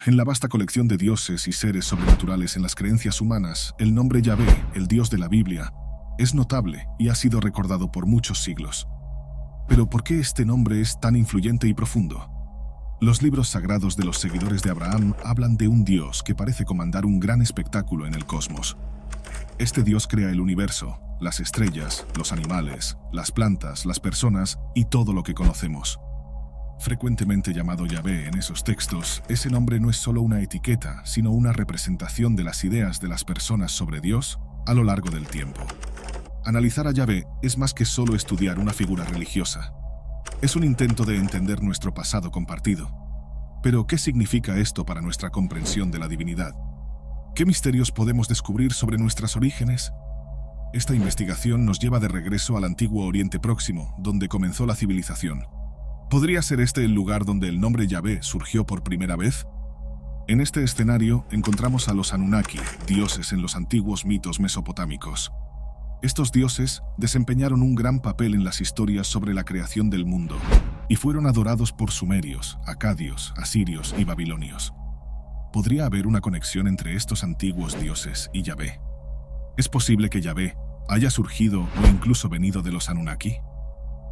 En la vasta colección de dioses y seres sobrenaturales en las creencias humanas, el nombre Yahvé, el Dios de la Biblia, es notable y ha sido recordado por muchos siglos. Pero ¿por qué este nombre es tan influyente y profundo? Los libros sagrados de los seguidores de Abraham hablan de un Dios que parece comandar un gran espectáculo en el cosmos. Este Dios crea el universo, las estrellas, los animales, las plantas, las personas y todo lo que conocemos. Frecuentemente llamado Yahvé en esos textos, ese nombre no es solo una etiqueta, sino una representación de las ideas de las personas sobre Dios a lo largo del tiempo. Analizar a Yahvé es más que solo estudiar una figura religiosa. Es un intento de entender nuestro pasado compartido. Pero, ¿qué significa esto para nuestra comprensión de la divinidad? ¿Qué misterios podemos descubrir sobre nuestros orígenes? Esta investigación nos lleva de regreso al antiguo Oriente Próximo, donde comenzó la civilización. ¿Podría ser este el lugar donde el nombre Yahvé surgió por primera vez? En este escenario encontramos a los Anunnaki, dioses en los antiguos mitos mesopotámicos. Estos dioses desempeñaron un gran papel en las historias sobre la creación del mundo y fueron adorados por sumerios, acadios, asirios y babilonios. ¿Podría haber una conexión entre estos antiguos dioses y Yahvé? ¿Es posible que Yahvé haya surgido o incluso venido de los Anunnaki?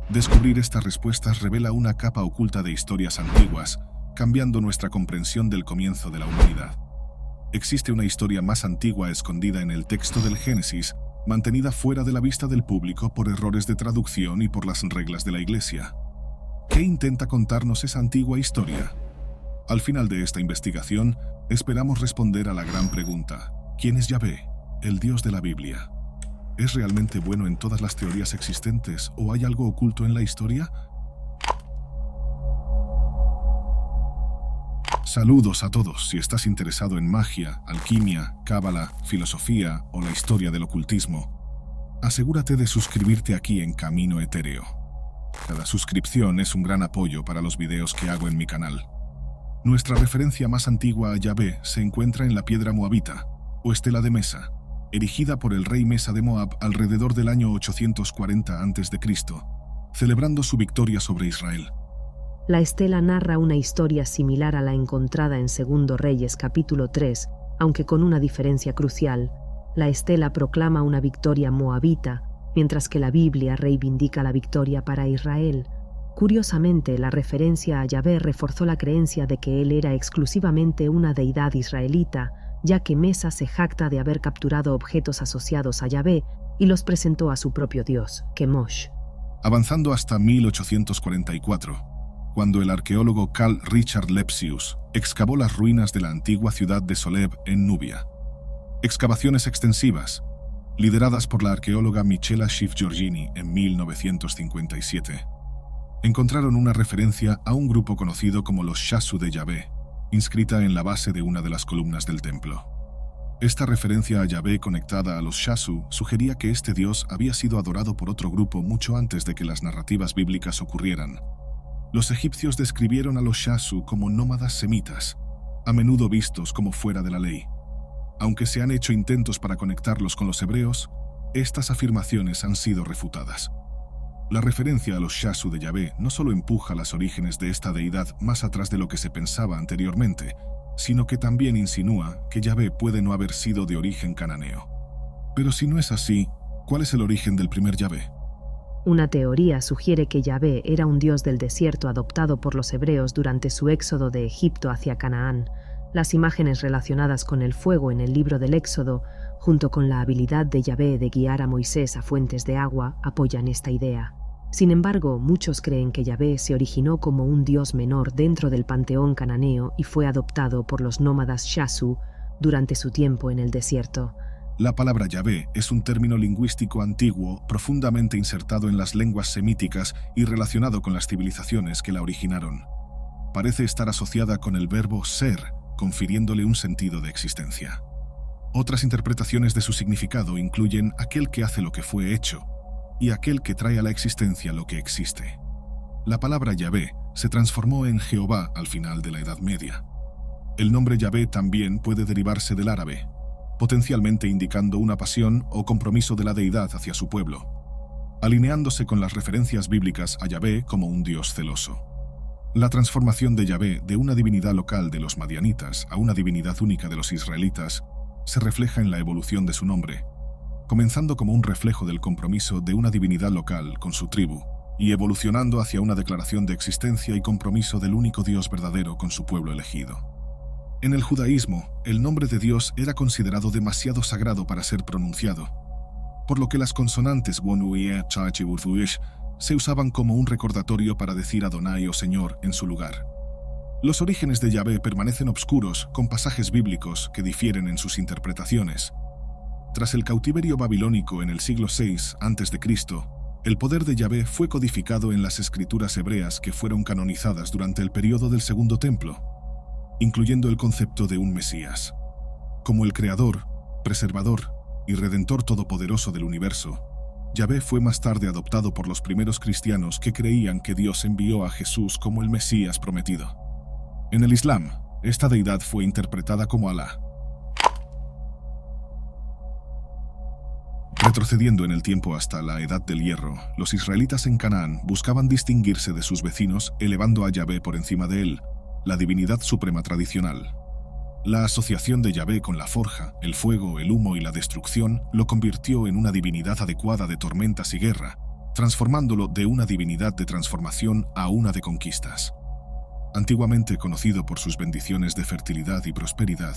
Descubrir estas respuestas revela una capa oculta de historias antiguas, cambiando nuestra comprensión del comienzo de la humanidad. Existe una historia más antigua escondida en el texto del Génesis, mantenida fuera de la vista del público por errores de traducción y por las reglas de la Iglesia. ¿Qué intenta contarnos esa antigua historia? Al final de esta investigación, esperamos responder a la gran pregunta: ¿quién es Yahvé, el Dios de la Biblia? ¿Es realmente bueno en todas las teorías existentes o hay algo oculto en la historia? Saludos a todos. Si estás interesado en magia, alquimia, cábala, filosofía o la historia del ocultismo, asegúrate de suscribirte aquí en Camino Etéreo. Cada suscripción es un gran apoyo para los videos que hago en mi canal. Nuestra referencia más antigua a Yahvé se encuentra en la piedra moabita, o estela de Mesa, erigida por el rey Mesa de Moab alrededor del año 840 a.C., celebrando su victoria sobre Israel. La estela narra una historia similar a la encontrada en 2 Reyes capítulo 3, aunque con una diferencia crucial. La estela proclama una victoria moabita, mientras que la Biblia reivindica la victoria para Israel. Curiosamente, la referencia a Yahvé reforzó la creencia de que él era exclusivamente una deidad israelita, ya que Mesa se jacta de haber capturado objetos asociados a Yahvé y los presentó a su propio dios, Kemosh. Avanzando hasta 1844, cuando el arqueólogo Carl Richard Lepsius excavó las ruinas de la antigua ciudad de Soleb en Nubia. Excavaciones extensivas, lideradas por la arqueóloga Michela Schiff-Giorgini en 1957, encontraron una referencia a un grupo conocido como los Shasu de Yahvé, inscrita en la base de una de las columnas del templo. Esta referencia a Yahvé conectada a los Shasu sugería que este dios había sido adorado por otro grupo mucho antes de que las narrativas bíblicas ocurrieran. Los egipcios describieron a los Shasu como nómadas semitas, a menudo vistos como fuera de la ley. Aunque se han hecho intentos para conectarlos con los hebreos, estas afirmaciones han sido refutadas. La referencia a los Shasu de Yahvé no solo empuja los orígenes de esta deidad más atrás de lo que se pensaba anteriormente, sino que también insinúa que Yahvé puede no haber sido de origen cananeo. Pero si no es así, ¿cuál es el origen del primer Yahvé? Una teoría sugiere que Yahvé era un dios del desierto adoptado por los hebreos durante su éxodo de Egipto hacia Canaán. Las imágenes relacionadas con el fuego en el libro del Éxodo, junto con la habilidad de Yahvé de guiar a Moisés a fuentes de agua, apoyan esta idea. Sin embargo, muchos creen que Yahvé se originó como un dios menor dentro del panteón cananeo y fue adoptado por los nómadas Shasu durante su tiempo en el desierto. La palabra Yahvé es un término lingüístico antiguo, profundamente insertado en las lenguas semíticas y relacionado con las civilizaciones que la originaron. Parece estar asociada con el verbo ser, confiriéndole un sentido de existencia. Otras interpretaciones de su significado incluyen aquel que hace lo que fue hecho, y aquel que trae a la existencia lo que existe. La palabra Yahvé se transformó en Jehová al final de la Edad Media. El nombre Yahvé también puede derivarse del árabe, potencialmente indicando una pasión o compromiso de la deidad hacia su pueblo, alineándose con las referencias bíblicas a Yahvé como un dios celoso. La transformación de Yahvé de una divinidad local de los madianitas a una divinidad única de los israelitas se refleja en la evolución de su nombre, comenzando como un reflejo del compromiso de una divinidad local con su tribu y evolucionando hacia una declaración de existencia y compromiso del único Dios verdadero con su pueblo elegido. En el judaísmo, el nombre de Dios era considerado demasiado sagrado para ser pronunciado, por lo que las consonantes Wonu-Ie, Chach y Urzuish se usaban como un recordatorio para decir Adonai o Señor en su lugar. Los orígenes de Yahvé permanecen obscuros, con pasajes bíblicos que difieren en sus interpretaciones. Tras el cautiverio babilónico en el siglo VI a.C., el poder de Yahvé fue codificado en las escrituras hebreas que fueron canonizadas durante el período del Segundo Templo, incluyendo el concepto de un Mesías. Como el Creador, Preservador y Redentor todopoderoso del universo, Yahvé fue más tarde adoptado por los primeros cristianos que creían que Dios envió a Jesús como el Mesías prometido. En el Islam, esta deidad fue interpretada como Alá. Retrocediendo en el tiempo hasta la Edad del Hierro, los israelitas en Canaán buscaban distinguirse de sus vecinos elevando a Yahvé por encima de él, la divinidad suprema tradicional. La asociación de Yahvé con la forja, el fuego, el humo y la destrucción lo convirtió en una divinidad adecuada de tormentas y guerra, transformándolo de una divinidad de transformación a una de conquistas. Antiguamente conocido por sus bendiciones de fertilidad y prosperidad,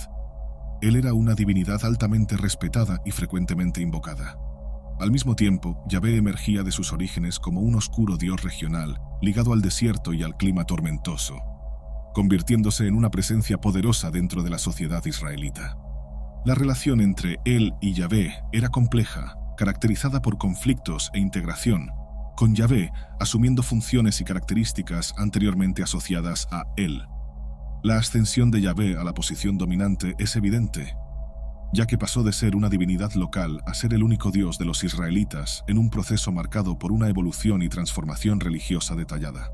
él era una divinidad altamente respetada y frecuentemente invocada. Al mismo tiempo, Yahvé emergía de sus orígenes como un oscuro dios regional, ligado al desierto y al clima tormentoso, convirtiéndose en una presencia poderosa dentro de la sociedad israelita. La relación entre él y Yahvé era compleja, caracterizada por conflictos e integración, con Yahvé asumiendo funciones y características anteriormente asociadas a él. La ascensión de Yahvé a la posición dominante es evidente, ya que pasó de ser una divinidad local a ser el único Dios de los israelitas en un proceso marcado por una evolución y transformación religiosa detallada.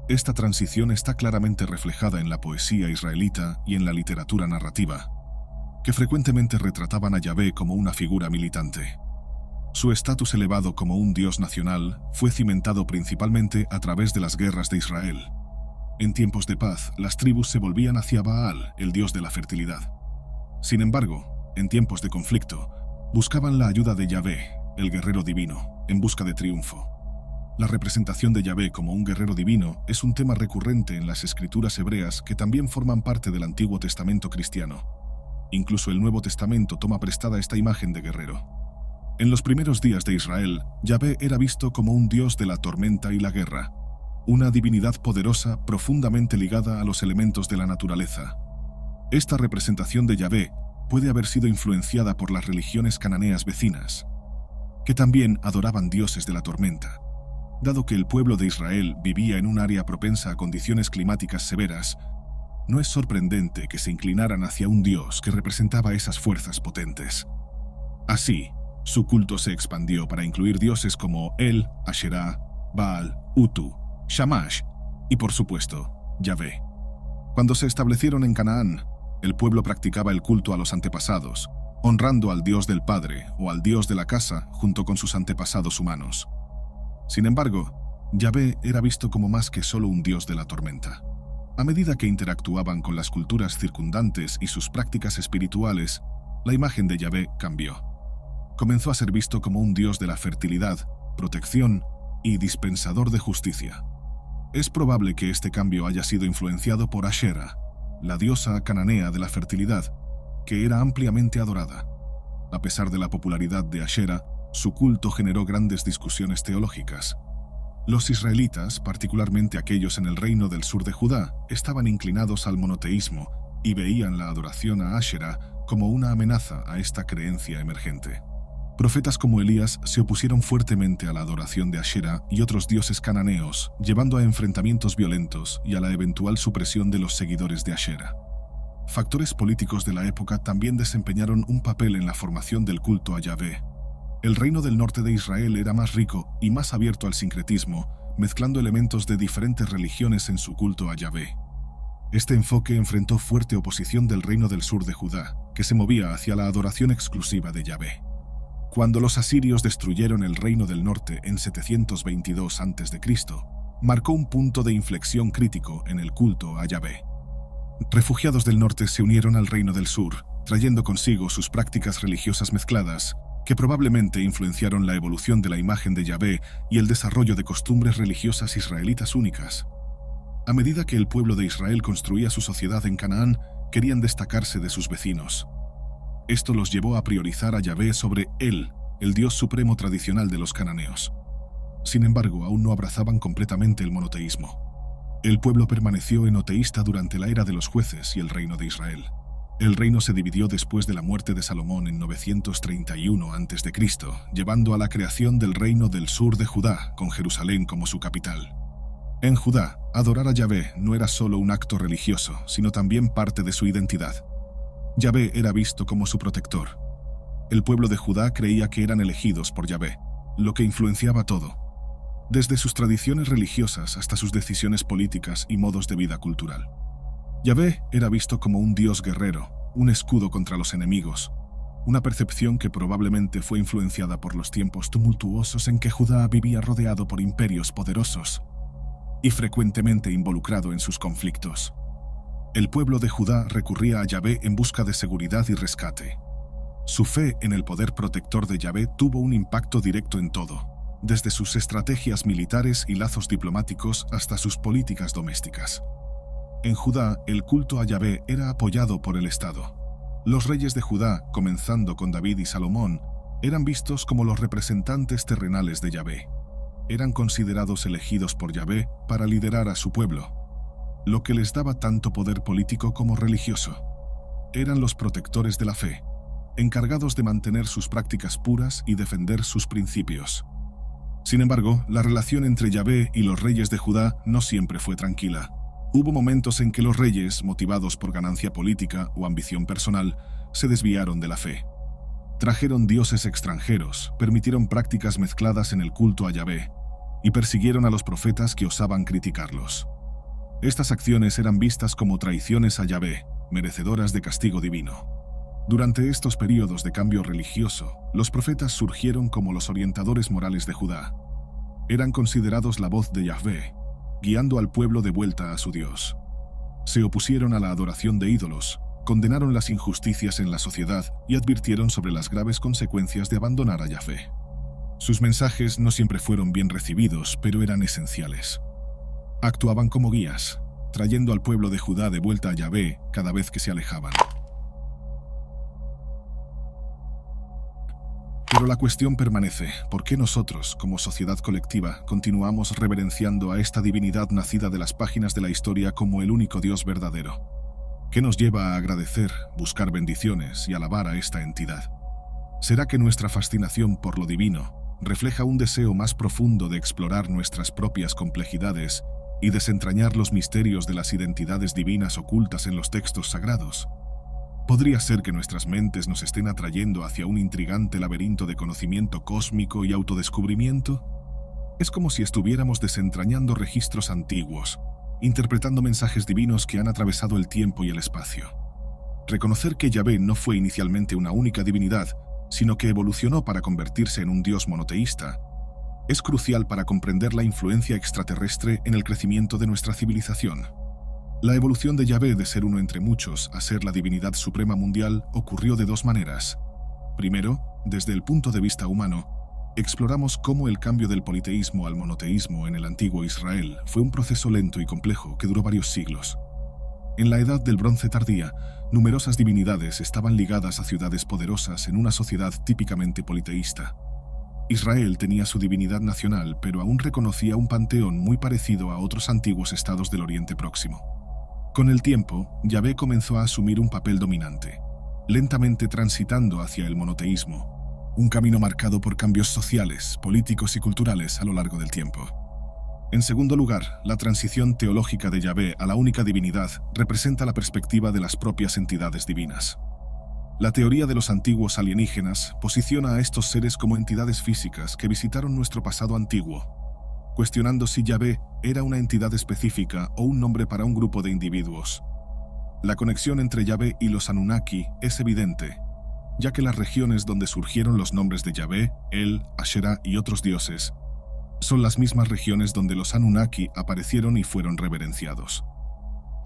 Esta transición está claramente reflejada en la poesía israelita y en la literatura narrativa, que frecuentemente retrataban a Yahvé como una figura militante. Su estatus elevado como un dios nacional fue cimentado principalmente a través de las guerras de Israel. En tiempos de paz, las tribus se volvían hacia Baal, el dios de la fertilidad. Sin embargo, en tiempos de conflicto, buscaban la ayuda de Yahvé, el guerrero divino, en busca de triunfo. La representación de Yahvé como un guerrero divino es un tema recurrente en las escrituras hebreas que también forman parte del Antiguo Testamento cristiano. Incluso el Nuevo Testamento toma prestada esta imagen de guerrero. En los primeros días de Israel, Yahvé era visto como un dios de la tormenta y la guerra, una divinidad poderosa profundamente ligada a los elementos de la naturaleza. Esta representación de Yahvé puede haber sido influenciada por las religiones cananeas vecinas, que también adoraban dioses de la tormenta. Dado que el pueblo de Israel vivía en un área propensa a condiciones climáticas severas, no es sorprendente que se inclinaran hacia un dios que representaba esas fuerzas potentes. Así, su culto se expandió para incluir dioses como El, Asherah, Baal, Utu, Shamash y, por supuesto, Yahvé. Cuando se establecieron en Canaán, el pueblo practicaba el culto a los antepasados, honrando al dios del padre o al dios de la casa junto con sus antepasados humanos. Sin embargo, Yahvé era visto como más que solo un dios de la tormenta. A medida que interactuaban con las culturas circundantes y sus prácticas espirituales, la imagen de Yahvé cambió. Comenzó a ser visto como un dios de la fertilidad, protección y dispensador de justicia. Es probable que este cambio haya sido influenciado por Asherah, la diosa cananea de la fertilidad, que era ampliamente adorada. A pesar de la popularidad de Asherah, su culto generó grandes discusiones teológicas. Los israelitas, particularmente aquellos en el reino del sur de Judá, estaban inclinados al monoteísmo y veían la adoración a Asherah como una amenaza a esta creencia emergente. Profetas como Elías se opusieron fuertemente a la adoración de Asherah y otros dioses cananeos, llevando a enfrentamientos violentos y a la eventual supresión de los seguidores de Asherah. Factores políticos de la época también desempeñaron un papel en la formación del culto a Yahvé. El reino del norte de Israel era más rico y más abierto al sincretismo, mezclando elementos de diferentes religiones en su culto a Yahvé. Este enfoque enfrentó fuerte oposición del reino del sur de Judá, que se movía hacia la adoración exclusiva de Yahvé. Cuando los asirios destruyeron el reino del norte en 722 a.C., marcó un punto de inflexión crítico en el culto a Yahvé. Refugiados del norte se unieron al reino del sur, trayendo consigo sus prácticas religiosas mezcladas, que probablemente influenciaron la evolución de la imagen de Yahvé y el desarrollo de costumbres religiosas israelitas únicas. A medida que el pueblo de Israel construía su sociedad en Canaán, querían destacarse de sus vecinos. Esto los llevó a priorizar a Yahvé sobre él, el Dios supremo tradicional de los cananeos. Sin embargo, aún no abrazaban completamente el monoteísmo. El pueblo permaneció enoteísta durante la era de los jueces y el reino de Israel. El reino se dividió después de la muerte de Salomón en 931 a.C., llevando a la creación del reino del sur de Judá, con Jerusalén como su capital. En Judá, adorar a Yahvé no era solo un acto religioso, sino también parte de su identidad. Yahvé era visto como su protector. El pueblo de Judá creía que eran elegidos por Yahvé, lo que influenciaba todo, desde sus tradiciones religiosas hasta sus decisiones políticas y modos de vida cultural. Yahvé era visto como un dios guerrero, un escudo contra los enemigos, una percepción que probablemente fue influenciada por los tiempos tumultuosos en que Judá vivía rodeado por imperios poderosos y frecuentemente involucrado en sus conflictos. El pueblo de Judá recurría a Yahvé en busca de seguridad y rescate. Su fe en el poder protector de Yahvé tuvo un impacto directo en todo, desde sus estrategias militares y lazos diplomáticos hasta sus políticas domésticas. En Judá, el culto a Yahvé era apoyado por el Estado. Los reyes de Judá, comenzando con David y Salomón, eran vistos como los representantes terrenales de Yahvé. Eran considerados elegidos por Yahvé para liderar a su pueblo, lo que les daba tanto poder político como religioso. Eran los protectores de la fe, encargados de mantener sus prácticas puras y defender sus principios. Sin embargo, la relación entre Yahvé y los reyes de Judá no siempre fue tranquila. Hubo momentos en que los reyes, motivados por ganancia política o ambición personal, se desviaron de la fe. Trajeron dioses extranjeros, permitieron prácticas mezcladas en el culto a Yahvé y persiguieron a los profetas que osaban criticarlos. Estas acciones eran vistas como traiciones a Yahvé, merecedoras de castigo divino. Durante estos periodos de cambio religioso, los profetas surgieron como los orientadores morales de Judá. Eran considerados la voz de Yahvé, guiando al pueblo de vuelta a su Dios. Se opusieron a la adoración de ídolos, condenaron las injusticias en la sociedad y advirtieron sobre las graves consecuencias de abandonar a Yahvé. Sus mensajes no siempre fueron bien recibidos, pero eran esenciales. Actuaban como guías, trayendo al pueblo de Judá de vuelta a Yahvé cada vez que se alejaban. Pero la cuestión permanece: ¿por qué nosotros, como sociedad colectiva, continuamos reverenciando a esta divinidad nacida de las páginas de la historia como el único Dios verdadero? ¿Qué nos lleva a agradecer, buscar bendiciones y alabar a esta entidad? ¿Será que nuestra fascinación por lo divino refleja un deseo más profundo de explorar nuestras propias complejidades y desentrañar los misterios de las identidades divinas ocultas en los textos sagrados? ¿Podría ser que nuestras mentes nos estén atrayendo hacia un intrigante laberinto de conocimiento cósmico y autodescubrimiento? Es como si estuviéramos desentrañando registros antiguos, interpretando mensajes divinos que han atravesado el tiempo y el espacio. Reconocer que Yahvé no fue inicialmente una única divinidad, sino que evolucionó para convertirse en un dios monoteísta, es crucial para comprender la influencia extraterrestre en el crecimiento de nuestra civilización. La evolución de Yahvé de ser uno entre muchos a ser la divinidad suprema mundial ocurrió de dos maneras. Primero, desde el punto de vista humano, exploramos cómo el cambio del politeísmo al monoteísmo en el antiguo Israel fue un proceso lento y complejo que duró varios siglos. En la Edad del Bronce tardía, numerosas divinidades estaban ligadas a ciudades poderosas en una sociedad típicamente politeísta. Israel tenía su divinidad nacional, pero aún reconocía un panteón muy parecido a otros antiguos estados del Oriente Próximo. Con el tiempo, Yahvé comenzó a asumir un papel dominante, lentamente transitando hacia el monoteísmo, un camino marcado por cambios sociales, políticos y culturales a lo largo del tiempo. En segundo lugar, la transición teológica de Yahvé a la única divinidad representa la perspectiva de las propias entidades divinas. La teoría de los antiguos alienígenas posiciona a estos seres como entidades físicas que visitaron nuestro pasado antiguo, cuestionando si Yahvé era una entidad específica o un nombre para un grupo de individuos. La conexión entre Yahvé y los Anunnaki es evidente, ya que las regiones donde surgieron los nombres de Yahvé, El, Asherah y otros dioses Son las mismas regiones donde los Anunnaki aparecieron y fueron reverenciados.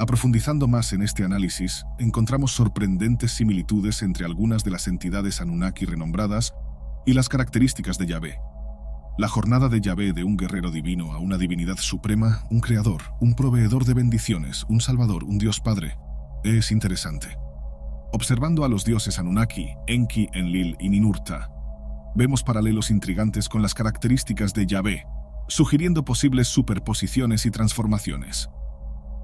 Profundizando más en este análisis, encontramos sorprendentes similitudes entre algunas de las entidades Anunnaki renombradas y las características de Yahvé. La jornada de Yahvé de un guerrero divino a una divinidad suprema, un creador, un proveedor de bendiciones, un salvador, un Dios Padre, es interesante. Observando a los dioses Anunnaki, Enki, Enlil y Ninurta, vemos paralelos intrigantes con las características de Yahvé, sugiriendo posibles superposiciones y transformaciones.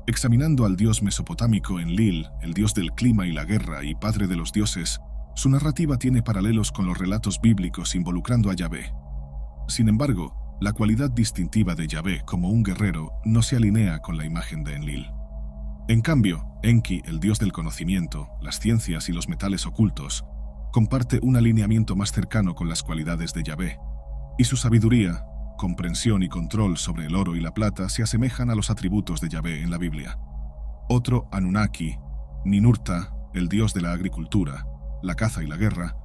Examinando al dios mesopotámico Enlil, el dios del clima y la guerra y padre de los dioses, su narrativa tiene paralelos con los relatos bíblicos involucrando a Yahvé. Sin embargo, la cualidad distintiva de Yahvé como un guerrero no se alinea con la imagen de Enlil. En cambio, Enki, el dios del conocimiento, las ciencias y los metales ocultos, comparte un alineamiento más cercano con las cualidades de Yahvé, y su sabiduría, comprensión y control sobre el oro y la plata se asemejan a los atributos de Yahvé en la Biblia. Otro Anunnaki, Ninurta, el dios de la agricultura, la caza y la guerra,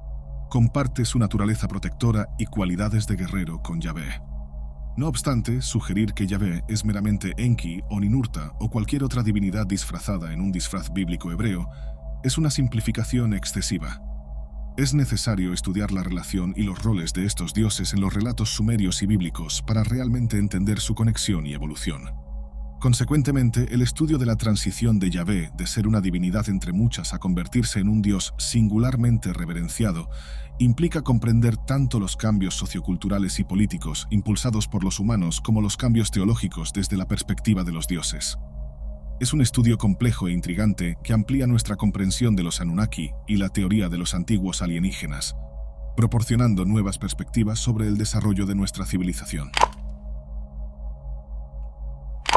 comparte su naturaleza protectora y cualidades de guerrero con Yahvé. No obstante, sugerir que Yahvé es meramente Enki o Ninurta o cualquier otra divinidad disfrazada en un disfraz bíblico hebreo es una simplificación excesiva. Es necesario estudiar la relación y los roles de estos dioses en los relatos sumerios y bíblicos para realmente entender su conexión y evolución. Consecuentemente, el estudio de la transición de Yahvé de ser una divinidad entre muchas a convertirse en un dios singularmente reverenciado implica comprender tanto los cambios socioculturales y políticos impulsados por los humanos como los cambios teológicos desde la perspectiva de los dioses. Es un estudio complejo e intrigante que amplía nuestra comprensión de los Anunnaki y la teoría de los antiguos alienígenas, proporcionando nuevas perspectivas sobre el desarrollo de nuestra civilización.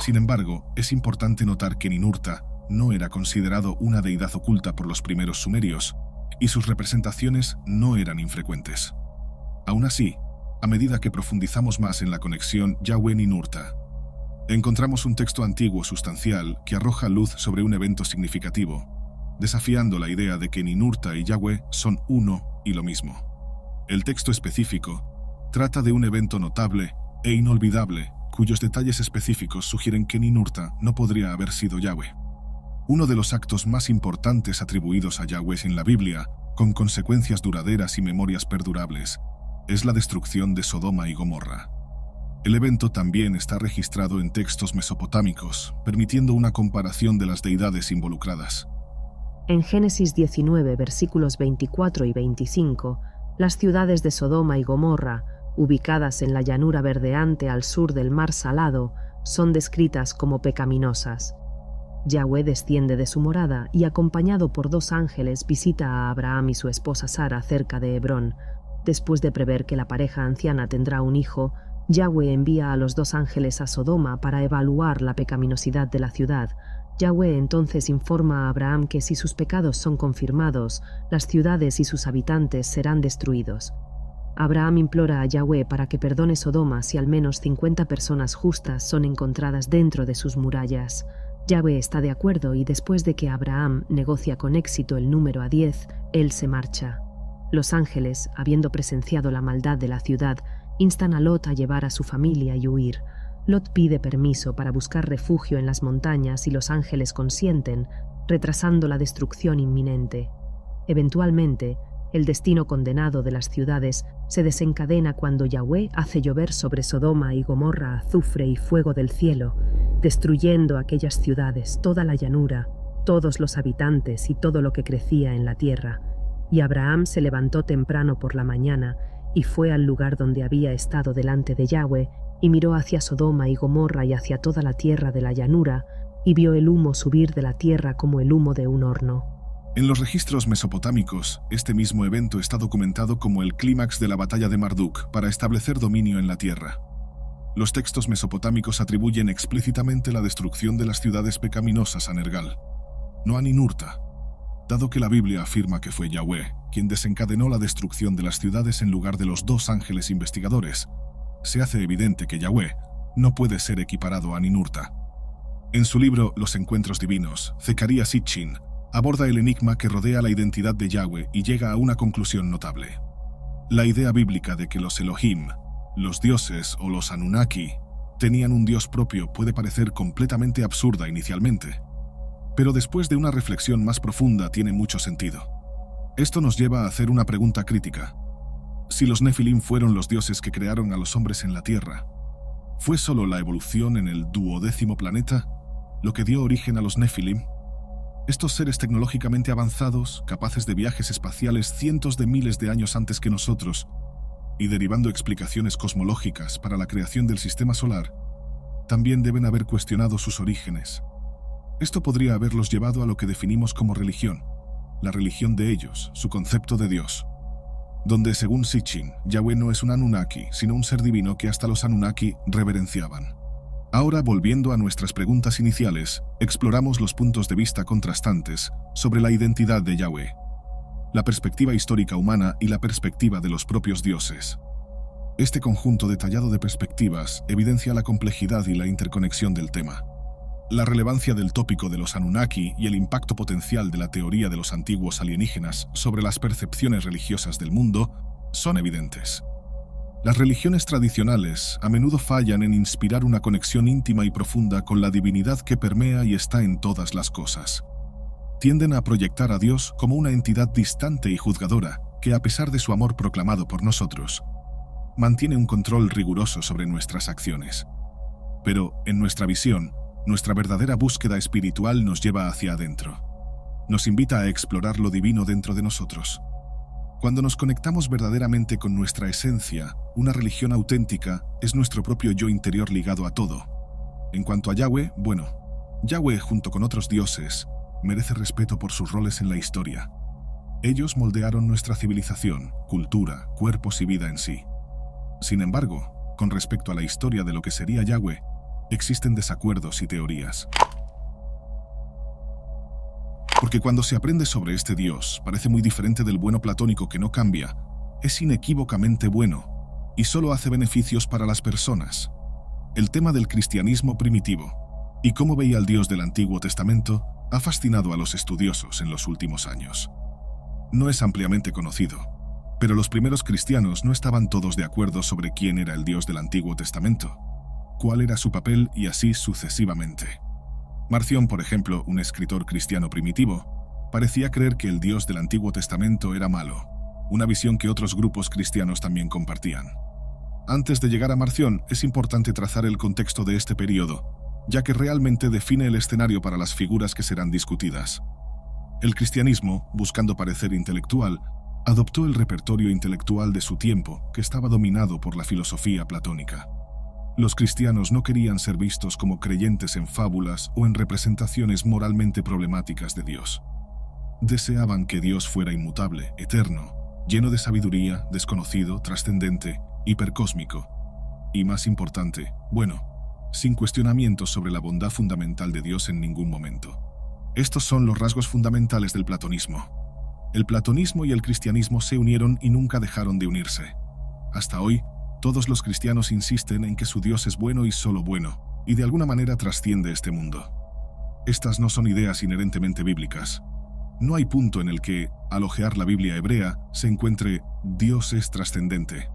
Sin embargo, es importante notar que Ninurta no era considerado una deidad oculta por los primeros sumerios, y sus representaciones no eran infrecuentes. Aún así, a medida que profundizamos más en la conexión Yahvé-Ninurta, encontramos un texto antiguo sustancial que arroja luz sobre un evento significativo, desafiando la idea de que Ninurta y Yahvé son uno y lo mismo. El texto específico trata de un evento notable e inolvidable cuyos detalles específicos sugieren que Ninurta no podría haber sido Yahvé. Uno de los actos más importantes atribuidos a Yahvé en la Biblia, con consecuencias duraderas y memorias perdurables, es la destrucción de Sodoma y Gomorra. El evento también está registrado en textos mesopotámicos, permitiendo una comparación de las deidades involucradas. En Génesis 19, versículos 24 y 25, las ciudades de Sodoma y Gomorra, ubicadas en la llanura verdeante al sur del Mar Salado, son descritas como pecaminosas. Yahvé desciende de su morada y, acompañado por 2 ángeles, visita a Abraham y su esposa Sara cerca de Hebrón. Después de prever que la pareja anciana tendrá un hijo, Yahvé envía a los 2 ángeles a Sodoma para evaluar la pecaminosidad de la ciudad. Yahvé entonces informa a Abraham que si sus pecados son confirmados, las ciudades y sus habitantes serán destruidos. Abraham implora a Yahvé para que perdone Sodoma si al menos 50 personas justas son encontradas dentro de sus murallas. Yahvé está de acuerdo y después de que Abraham negocia con éxito el número a 10, él se marcha. Los ángeles, habiendo presenciado la maldad de la ciudad, instan a Lot a llevar a su familia y huir. Lot pide permiso para buscar refugio en las montañas y los ángeles consienten, retrasando la destrucción inminente. Eventualmente, el destino condenado de las ciudades se desencadena cuando Yahvé hace llover sobre Sodoma y Gomorra azufre y fuego del cielo, destruyendo aquellas ciudades, toda la llanura, todos los habitantes y todo lo que crecía en la tierra. Y Abraham se levantó temprano por la mañana y fue al lugar donde había estado delante de Yahvé y miró hacia Sodoma y Gomorra y hacia toda la tierra de la llanura y vio el humo subir de la tierra como el humo de un horno. En los registros mesopotámicos, este mismo evento está documentado como el clímax de la batalla de Marduk para establecer dominio en la tierra. Los textos mesopotámicos atribuyen explícitamente la destrucción de las ciudades pecaminosas a Nergal, no a Ninurta, dado que la Biblia afirma que fue Yahvé quien desencadenó la destrucción de las ciudades en lugar de los 2 ángeles investigadores. Se hace evidente que Yahvé no puede ser equiparado a Ninurta. En su libro Los Encuentros Divinos, Zecarías Sitchin aborda el enigma que rodea la identidad de Yahvé y llega a una conclusión notable. La idea bíblica de que los Elohim Los dioses o los Anunnaki tenían un dios propio puede parecer completamente absurda inicialmente, pero después de una reflexión más profunda tiene mucho sentido. Esto nos lleva a hacer una pregunta crítica. Si los Nefilim fueron los dioses que crearon a los hombres en la Tierra, ¿fue solo la evolución en el 12º planeta lo que dio origen a los Nefilim? Estos seres tecnológicamente avanzados, capaces de viajes espaciales cientos de miles de años antes que nosotros, y derivando explicaciones cosmológicas para la creación del sistema solar, también deben haber cuestionado sus orígenes. Esto podría haberlos llevado a lo que definimos como religión, la religión de ellos, su concepto de Dios, donde según Sitchin, Yahweh no es un Anunnaki, sino un ser divino que hasta los Anunnaki reverenciaban. Ahora, volviendo a nuestras preguntas iniciales, exploramos los puntos de vista contrastantes sobre la identidad de Yahweh, la perspectiva histórica humana y la perspectiva de los propios dioses. Este conjunto detallado de perspectivas evidencia la complejidad y la interconexión del tema. La relevancia del tópico de los Anunnaki y el impacto potencial de la teoría de los antiguos alienígenas sobre las percepciones religiosas del mundo son evidentes. Las religiones tradicionales a menudo fallan en inspirar una conexión íntima y profunda con la divinidad que permea y está en todas las cosas. Tienden a proyectar a Dios como una entidad distante y juzgadora que, a pesar de su amor proclamado por nosotros, mantiene un control riguroso sobre nuestras acciones. Pero, en nuestra visión, nuestra verdadera búsqueda espiritual nos lleva hacia adentro. Nos invita a explorar lo divino dentro de nosotros. Cuando nos conectamos verdaderamente con nuestra esencia, una religión auténtica es nuestro propio yo interior ligado a todo. En cuanto a Yahweh, bueno, Yahweh junto con otros dioses merece respeto por sus roles en la historia. Ellos moldearon nuestra civilización, cultura, cuerpos y vida en sí. Sin embargo, con respecto a la historia de lo que sería Yahweh, existen desacuerdos y teorías. Porque cuando se aprende sobre este Dios, parece muy diferente del bueno platónico que no cambia, es inequívocamente bueno y solo hace beneficios para las personas. El tema del cristianismo primitivo y cómo veía al Dios del Antiguo Testamento ha fascinado a los estudiosos en los últimos años. No es ampliamente conocido, pero los primeros cristianos no estaban todos de acuerdo sobre quién era el Dios del Antiguo Testamento, cuál era su papel y así sucesivamente. Marción, por ejemplo, un escritor cristiano primitivo, parecía creer que el Dios del Antiguo Testamento era malo, una visión que otros grupos cristianos también compartían. Antes de llegar a Marción, es importante trazar el contexto de este periodo, ya que realmente define el escenario para las figuras que serán discutidas. El cristianismo, buscando parecer intelectual, adoptó el repertorio intelectual de su tiempo, que estaba dominado por la filosofía platónica. Los cristianos no querían ser vistos como creyentes en fábulas o en representaciones moralmente problemáticas de Dios. Deseaban que Dios fuera inmutable, eterno, lleno de sabiduría, desconocido, trascendente, hipercósmico y, más importante, bueno, sin cuestionamientos sobre la bondad fundamental de Dios en ningún momento. Estos son los rasgos fundamentales del platonismo. El platonismo y el cristianismo se unieron y nunca dejaron de unirse. Hasta hoy, todos los cristianos insisten en que su Dios es bueno y solo bueno, y de alguna manera trasciende este mundo. Estas no son ideas inherentemente bíblicas. No hay punto en el que, al hojear la Biblia hebrea, se encuentre Dios es trascendente.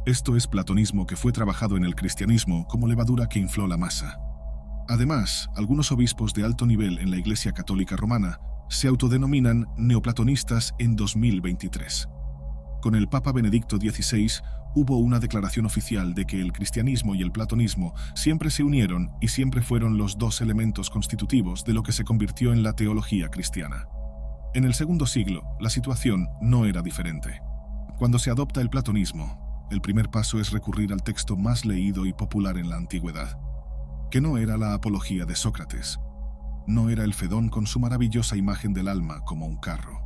Esto es platonismo que fue trabajado en el cristianismo como levadura que infló la masa. Además, algunos obispos de alto nivel en la Iglesia Católica Romana se autodenominan neoplatonistas en 2023. Con el Papa Benedicto XVI hubo una declaración oficial de que el cristianismo y el platonismo siempre se unieron y siempre fueron los dos elementos constitutivos de lo que se convirtió en la teología cristiana. En el segundo siglo, la situación no era diferente. Cuando se adopta el platonismo, el primer paso es recurrir al texto más leído y popular en la antigüedad, que no era la apología de Sócrates, no era el Fedón con su maravillosa imagen del alma como un carro,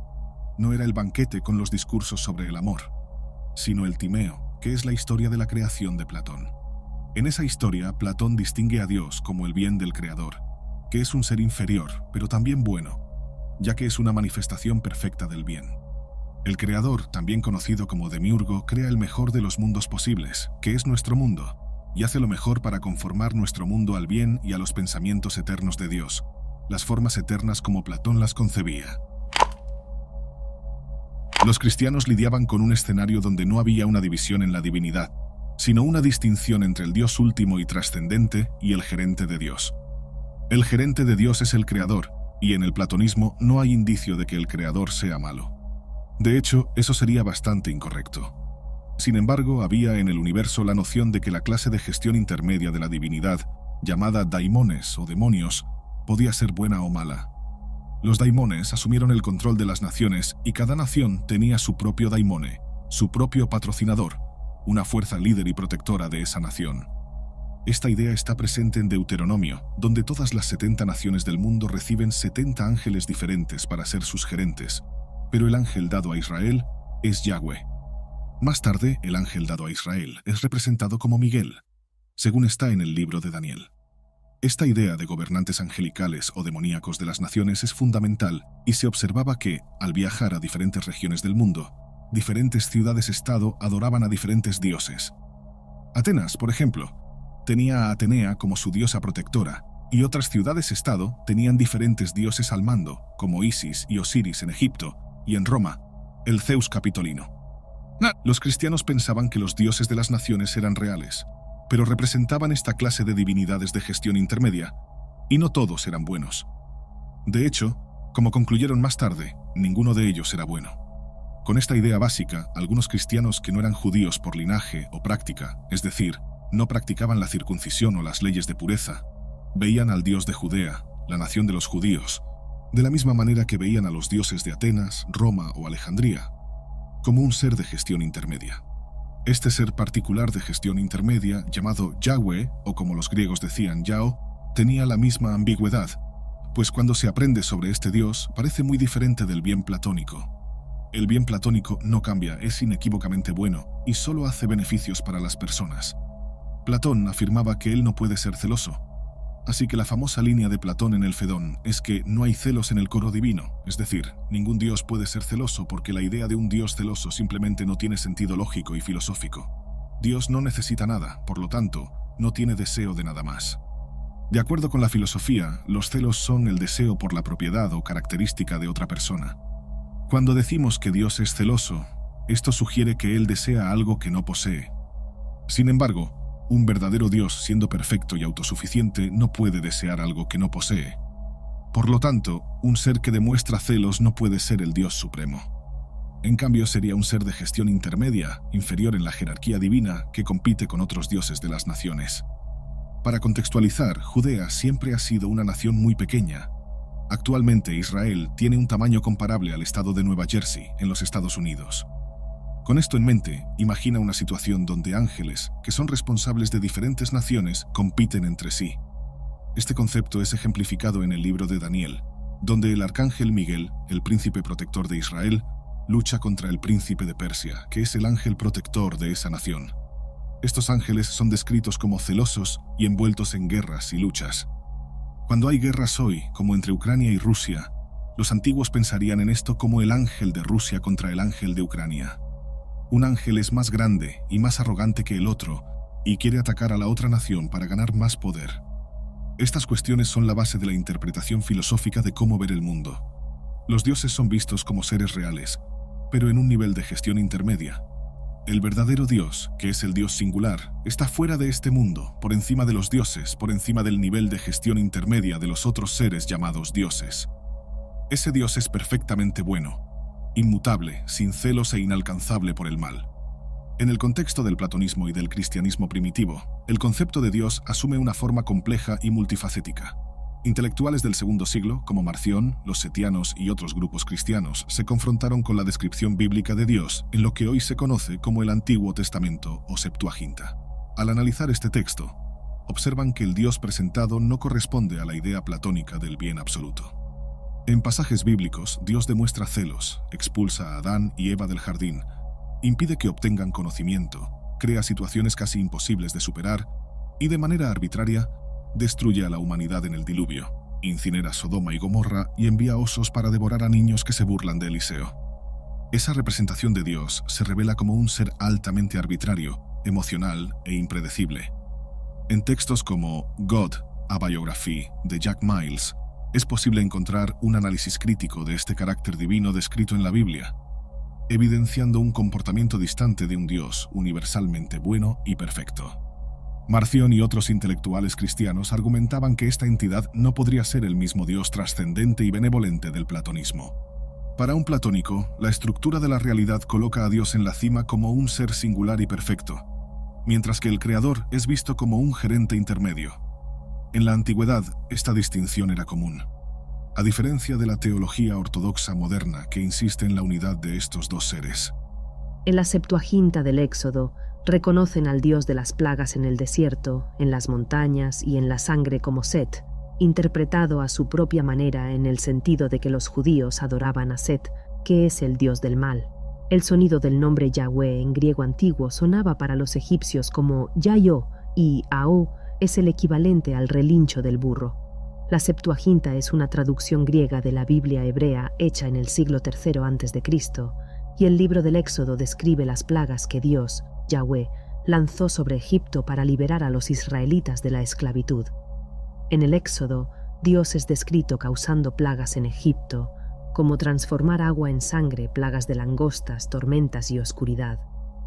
no era el banquete con los discursos sobre el amor, sino el Timeo, que es la historia de la creación de Platón. En esa historia, Platón distingue a Dios como el bien del Creador, que es un ser inferior, pero también bueno, ya que es una manifestación perfecta del bien. El Creador, también conocido como Demiurgo, crea el mejor de los mundos posibles, que es nuestro mundo, y hace lo mejor para conformar nuestro mundo al bien y a los pensamientos eternos de Dios, las formas eternas como Platón las concebía. Los cristianos lidiaban con un escenario donde no había una división en la divinidad, sino una distinción entre el Dios último y trascendente y el gerente de Dios. El gerente de Dios es el creador, y en el platonismo no hay indicio de que el creador sea malo. De hecho, eso sería bastante incorrecto. Sin embargo, había en el universo la noción de que la clase de gestión intermedia de la divinidad, llamada daimones o demonios, podía ser buena o mala. Los daimones asumieron el control de las naciones y cada nación tenía su propio daimone, su propio patrocinador, una fuerza líder y protectora de esa nación. Esta idea está presente en Deuteronomio, donde todas las 70 naciones del mundo reciben 70 ángeles diferentes para ser sus gerentes, pero el ángel dado a Israel es Yahweh. Más tarde, el ángel dado a Israel es representado como Miguel, según está en el libro de Daniel. Esta idea de gobernantes angelicales o demoníacos de las naciones es fundamental y se observaba que, al viajar a diferentes regiones del mundo, diferentes ciudades-estado adoraban a diferentes dioses. Atenas, por ejemplo, tenía a Atenea como su diosa protectora, y otras ciudades-estado tenían diferentes dioses al mando, como Isis y Osiris en Egipto, y en Roma, el Zeus capitolino. Los cristianos pensaban que los dioses de las naciones eran reales, pero representaban esta clase de divinidades de gestión intermedia, y no todos eran buenos. De hecho, como concluyeron más tarde, ninguno de ellos era bueno. Con esta idea básica, algunos cristianos que no eran judíos por linaje o práctica, es decir, no practicaban la circuncisión o las leyes de pureza, veían al Dios de Judea, la nación de los judíos, de la misma manera que veían a los dioses de Atenas, Roma o Alejandría, como un ser de gestión intermedia. Este ser particular de gestión intermedia, llamado Yahweh, o como los griegos decían Yao, tenía la misma ambigüedad, pues cuando se aprende sobre este Dios parece muy diferente del bien platónico. El bien platónico no cambia, es inequívocamente bueno y solo hace beneficios para las personas. Platón afirmaba que él no puede ser celoso, así que la famosa línea de Platón en el Fedón es que no hay celos en el coro divino, es decir, ningún dios puede ser celoso porque la idea de un dios celoso simplemente no tiene sentido lógico y filosófico. Dios no necesita nada, por lo tanto, no tiene deseo de nada más. De acuerdo con la filosofía, los celos son el deseo por la propiedad o característica de otra persona. Cuando decimos que Dios es celoso, esto sugiere que Él desea algo que no posee. Sin embargo, un verdadero Dios, siendo perfecto y autosuficiente, no puede desear algo que no posee. Por lo tanto, un ser que demuestra celos no puede ser el Dios supremo. En cambio, sería un ser de gestión intermedia, inferior en la jerarquía divina, que compite con otros dioses de las naciones. Para contextualizar, Judea siempre ha sido una nación muy pequeña. Actualmente, Israel tiene un tamaño comparable al estado de Nueva Jersey, en los Estados Unidos. Con esto en mente, imagina una situación donde ángeles, que son responsables de diferentes naciones, compiten entre sí. Este concepto es ejemplificado en el libro de Daniel, donde el arcángel Miguel, el príncipe protector de Israel, lucha contra el príncipe de Persia, que es el ángel protector de esa nación. Estos ángeles son descritos como celosos y envueltos en guerras y luchas. Cuando hay guerras hoy, como entre Ucrania y Rusia, los antiguos pensarían en esto como el ángel de Rusia contra el ángel de Ucrania. Un ángel es más grande y más arrogante que el otro y quiere atacar a la otra nación para ganar más poder. Estas cuestiones son la base de la interpretación filosófica de cómo ver el mundo. Los dioses son vistos como seres reales, pero en un nivel de gestión intermedia. El verdadero Dios, que es el Dios singular, está fuera de este mundo, por encima de los dioses, por encima del nivel de gestión intermedia de los otros seres llamados dioses. Ese Dios es perfectamente bueno, inmutable, sin celos e inalcanzable por el mal. En el contexto del platonismo y del cristianismo primitivo, el concepto de Dios asume una forma compleja y multifacética. Intelectuales del segundo siglo, como Marción, los setianos y otros grupos cristianos, se confrontaron con la descripción bíblica de Dios en lo que hoy se conoce como el Antiguo Testamento o Septuaginta. Al analizar este texto, observan que el Dios presentado no corresponde a la idea platónica del bien absoluto. En pasajes bíblicos, Dios demuestra celos, expulsa a Adán y Eva del jardín, impide que obtengan conocimiento, crea situaciones casi imposibles de superar y, de manera arbitraria, destruye a la humanidad en el diluvio, incinera Sodoma y Gomorra y envía osos para devorar a niños que se burlan de Eliseo. Esa representación de Dios se revela como un ser altamente arbitrario, emocional e impredecible. En textos como God, a Biography, de Jack Miles, es posible encontrar un análisis crítico de este carácter divino descrito en la Biblia. evidenciando un comportamiento distante de un Dios universalmente bueno y perfecto. Marción y otros intelectuales cristianos argumentaban que esta entidad no podría ser el mismo Dios trascendente y benevolente del platonismo. Para un platónico, la estructura de la realidad coloca a Dios en la cima como un ser singular y perfecto, mientras que el Creador es visto como un gerente intermedio. En la antigüedad, esta distinción era común, a diferencia de la teología ortodoxa moderna que insiste en la unidad de estos dos seres. En la Septuaginta del Éxodo, reconocen al Dios de las plagas en el desierto, en las montañas y en la sangre como Set, interpretado a su propia manera en el sentido de que los judíos adoraban a Set, que es el dios del mal. El sonido del nombre Yahweh en griego antiguo sonaba para los egipcios como Yayo y Ao es el equivalente al relincho del burro. La Septuaginta es una traducción griega de la Biblia hebrea hecha en el siglo III a.C., y el libro del Éxodo describe las plagas que Dios, Yahweh, lanzó sobre Egipto para liberar a los israelitas de la esclavitud. En el Éxodo, Dios es descrito causando plagas en Egipto, como transformar agua en sangre, plagas de langostas, tormentas y oscuridad.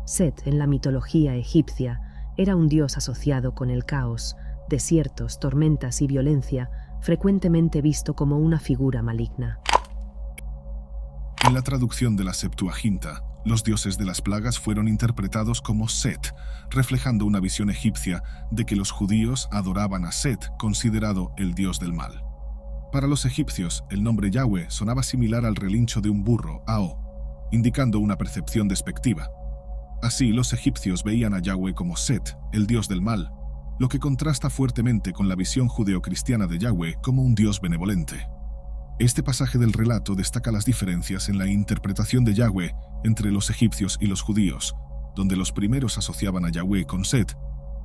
Set, en la mitología egipcia, era un dios asociado con el caos, desiertos, tormentas y violencia, frecuentemente visto como una figura maligna. En la traducción de la Septuaginta, los dioses de las plagas fueron interpretados como Set, reflejando una visión egipcia de que los judíos adoraban a Set, considerado el dios del mal. Para los egipcios, el nombre Yahweh sonaba similar al relincho de un burro, Ao, indicando una percepción despectiva. Así, los egipcios veían a Yahweh como Set, el dios del mal, lo que contrasta fuertemente con la visión judeocristiana de Yahweh como un dios benevolente. Este pasaje del relato destaca las diferencias en la interpretación de Yahweh entre los egipcios y los judíos, donde los primeros asociaban a Yahweh con Set,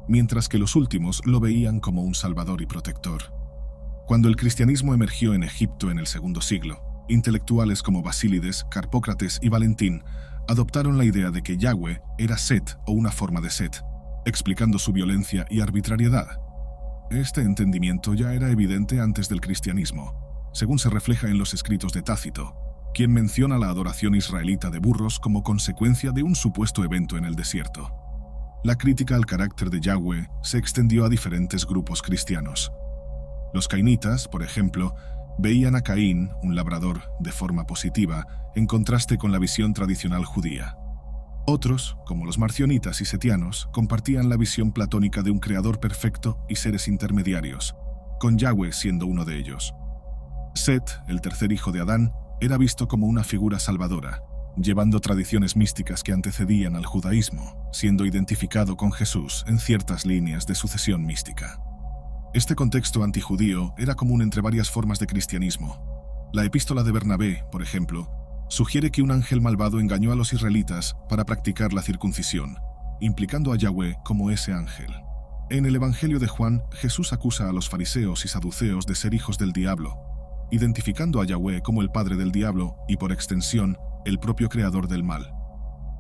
mientras que los últimos lo veían como un salvador y protector. Cuando el cristianismo emergió en Egipto en el segundo siglo, intelectuales como Basílides, Carpócrates y Valentín adoptaron la idea de que Yahweh era Set o una forma de Set, explicando su violencia y arbitrariedad. Este entendimiento ya era evidente antes del cristianismo, según se refleja en los escritos de Tácito, quien menciona la adoración israelita de burros como consecuencia de un supuesto evento en el desierto. La crítica al carácter de Yahweh se extendió a diferentes grupos cristianos. Los cainitas, por ejemplo, veían a Caín, un labrador, de forma positiva, en contraste con la visión tradicional judía. Otros, como los marcionitas y setianos, compartían la visión platónica de un creador perfecto y seres intermediarios, con Yahweh siendo uno de ellos. Set, el tercer hijo de Adán, era visto como una figura salvadora, llevando tradiciones místicas que antecedían al judaísmo, siendo identificado con Jesús en ciertas líneas de sucesión mística. Este contexto antijudío era común entre varias formas de cristianismo. La epístola de Bernabé, por ejemplo, sugiere que un ángel malvado engañó a los israelitas para practicar la circuncisión, implicando a Yahweh como ese ángel. En el Evangelio de Juan, Jesús acusa a los fariseos y saduceos de ser hijos del diablo, identificando a Yahweh como el padre del diablo y, por extensión, el propio creador del mal.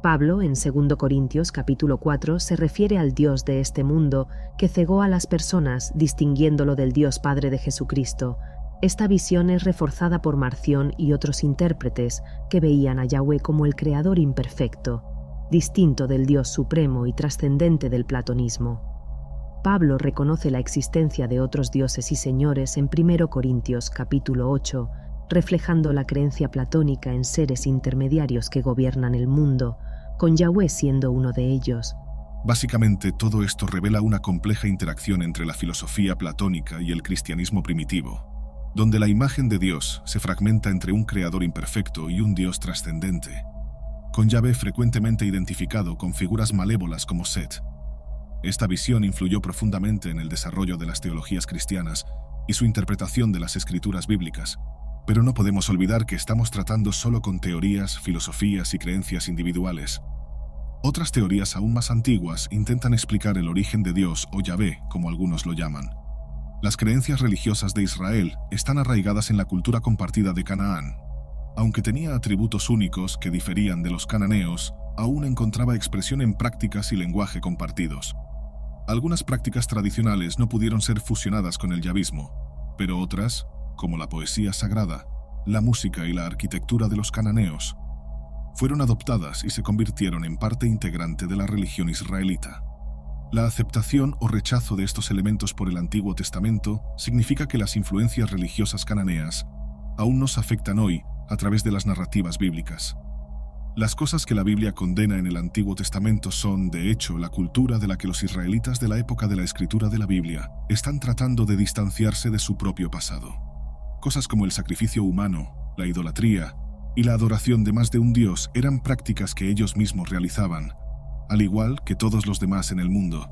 Pablo, en 2 Corintios capítulo 4, se refiere al Dios de este mundo que cegó a las personas, distinguiéndolo del Dios Padre de Jesucristo. Esta visión es reforzada por Marción y otros intérpretes que veían a Yahweh como el creador imperfecto, distinto del Dios supremo y trascendente del platonismo. Pablo reconoce la existencia de otros dioses y señores en 1 Corintios capítulo 8, reflejando la creencia platónica en seres intermediarios que gobiernan el mundo, con Yahweh siendo uno de ellos. Básicamente, todo esto revela una compleja interacción entre la filosofía platónica y el cristianismo primitivo, donde la imagen de Dios se fragmenta entre un creador imperfecto y un Dios trascendente, con Yahvé frecuentemente identificado con figuras malévolas como Set. Esta visión influyó profundamente en el desarrollo de las teologías cristianas y su interpretación de las escrituras bíblicas, pero no podemos olvidar que estamos tratando solo con teorías, filosofías y creencias individuales. Otras teorías aún más antiguas intentan explicar el origen de Dios o Yahvé, como algunos lo llaman. Las creencias religiosas de Israel están arraigadas en la cultura compartida de Canaán. Aunque tenía atributos únicos que diferían de los cananeos, aún encontraba expresión en prácticas y lenguaje compartidos. Algunas prácticas tradicionales no pudieron ser fusionadas con el yavismo, pero otras, como la poesía sagrada, la música y la arquitectura de los cananeos, fueron adoptadas y se convirtieron en parte integrante de la religión israelita. La aceptación o rechazo de estos elementos por el Antiguo Testamento significa que las influencias religiosas cananeas aún nos afectan hoy a través de las narrativas bíblicas. Las cosas que la Biblia condena en el Antiguo Testamento son, de hecho, la cultura de la que los israelitas de la época de la escritura de la Biblia están tratando de distanciarse de su propio pasado. Cosas como el sacrificio humano, la idolatría y la adoración de más de un dios eran prácticas que ellos mismos realizaban, al igual que todos los demás en el mundo.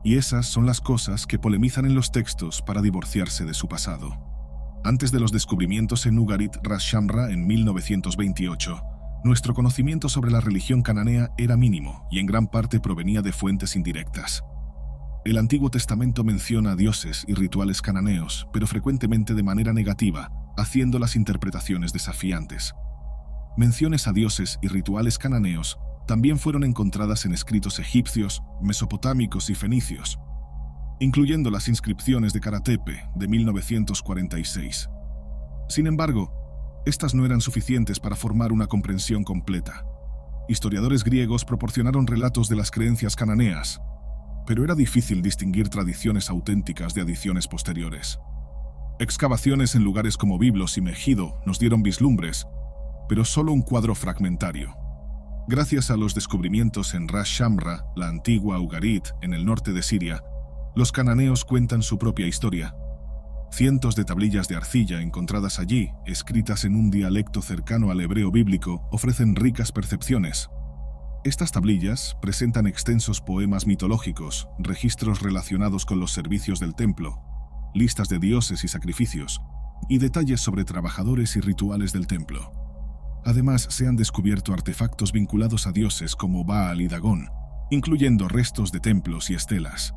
Y esas son las cosas que polemizan en los textos para divorciarse de su pasado. Antes de los descubrimientos en Ugarit Ras Shamra en 1928, nuestro conocimiento sobre la religión cananea era mínimo y en gran parte provenía de fuentes indirectas. El Antiguo Testamento menciona dioses y rituales cananeos, pero frecuentemente de manera negativa, haciendo las interpretaciones desafiantes. Menciones a dioses y rituales cananeos también fueron encontradas en escritos egipcios, mesopotámicos y fenicios, incluyendo las inscripciones de Kara Tepe de 1946. Sin embargo, estas no eran suficientes para formar una comprensión completa. Historiadores griegos proporcionaron relatos de las creencias cananeas, pero era difícil distinguir tradiciones auténticas de adiciones posteriores. Excavaciones en lugares como Biblos y Megido nos dieron vislumbres, pero solo un cuadro fragmentario. Gracias a los descubrimientos en Ras Shamra, la antigua Ugarit, en el norte de Siria, los cananeos cuentan su propia historia. Cientos de tablillas de arcilla encontradas allí, escritas en un dialecto cercano al hebreo bíblico, ofrecen ricas percepciones. Estas tablillas presentan extensos poemas mitológicos, registros relacionados con los servicios del templo, listas de dioses y sacrificios, y detalles sobre trabajadores y rituales del templo. Además, se han descubierto artefactos vinculados a dioses como Baal y Dagón, incluyendo restos de templos y estelas.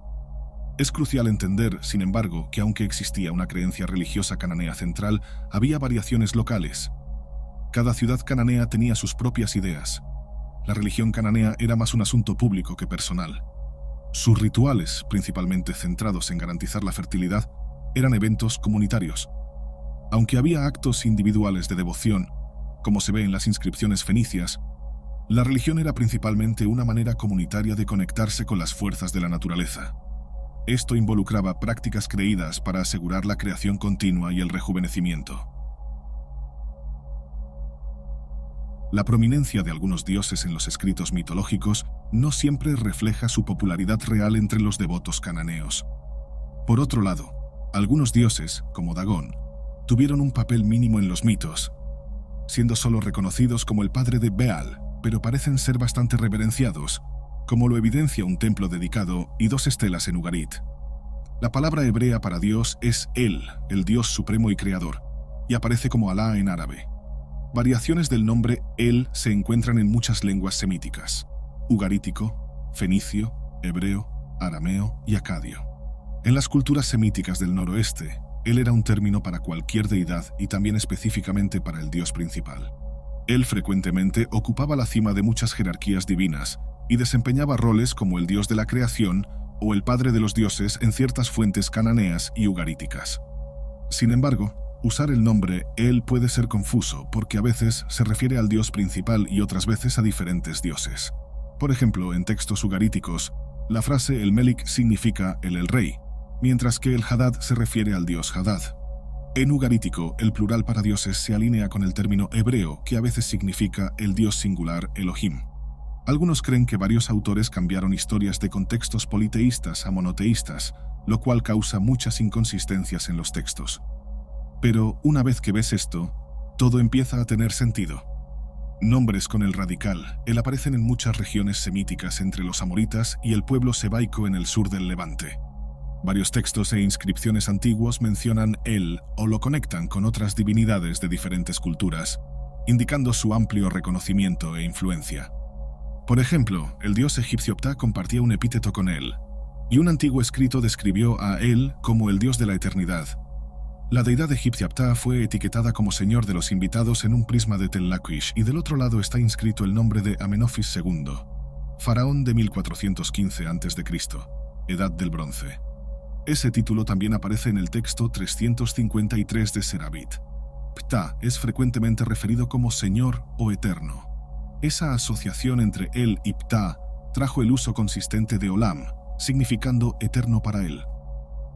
Es crucial entender, sin embargo, que aunque existía una creencia religiosa cananea central, había variaciones locales. Cada ciudad cananea tenía sus propias ideas. La religión cananea era más un asunto público que personal. Sus rituales, principalmente centrados en garantizar la fertilidad, eran eventos comunitarios. Aunque había actos individuales de devoción, como se ve en las inscripciones fenicias, la religión era principalmente una manera comunitaria de conectarse con las fuerzas de la naturaleza. Esto involucraba prácticas creídas para asegurar la creación continua y el rejuvenecimiento. La prominencia de algunos dioses en los escritos mitológicos no siempre refleja su popularidad real entre los devotos cananeos. Por otro lado, algunos dioses, como Dagón, tuvieron un papel mínimo en los mitos, siendo solo reconocidos como el padre de Baal, pero parecen ser bastante reverenciados, como lo evidencia un templo dedicado y 2 estelas en Ugarit. La palabra hebrea para Dios es El Dios supremo y creador, y aparece como Alá en árabe. Variaciones del nombre El se encuentran en muchas lenguas semíticas: ugarítico, fenicio, hebreo, arameo y acadio. En las culturas semíticas del noroeste, El era un término para cualquier deidad y también específicamente para el dios principal. El frecuentemente ocupaba la cima de muchas jerarquías divinas y desempeñaba roles como el dios de la creación o el padre de los dioses en ciertas fuentes cananeas y ugaríticas. Sin embargo, usar el nombre El puede ser confuso porque a veces se refiere al dios principal y otras veces a diferentes dioses. Por ejemplo, en textos ugaríticos, la frase El Melik significa el rey, mientras que el Hadad se refiere al dios Hadad. En ugarítico, el plural para dioses se alinea con el término hebreo, que a veces significa el dios singular Elohim. Algunos creen que varios autores cambiaron historias de contextos politeístas a monoteístas, lo cual causa muchas inconsistencias en los textos. Pero una vez que ves esto, todo empieza a tener sentido. Nombres con el radical El aparecen en muchas regiones semíticas entre los amoritas y el pueblo sebaico en el sur del Levante. Varios textos e inscripciones antiguos mencionan El o lo conectan con otras divinidades de diferentes culturas, indicando su amplio reconocimiento e influencia. Por ejemplo, el dios egipcio Ptah compartía un epíteto con él, y un antiguo escrito describió a él como el dios de la eternidad. La deidad egipcia Ptah fue etiquetada como señor de los invitados en un prisma de Tel Laquish, y del otro lado está inscrito el nombre de Amenofis II, faraón de 1415 a.C., Edad del Bronce. Ese título también aparece en el texto 353 de Serabit. Ptah es frecuentemente referido como Señor o Eterno. Esa asociación entre él y Ptah trajo el uso consistente de Olam, significando eterno para él.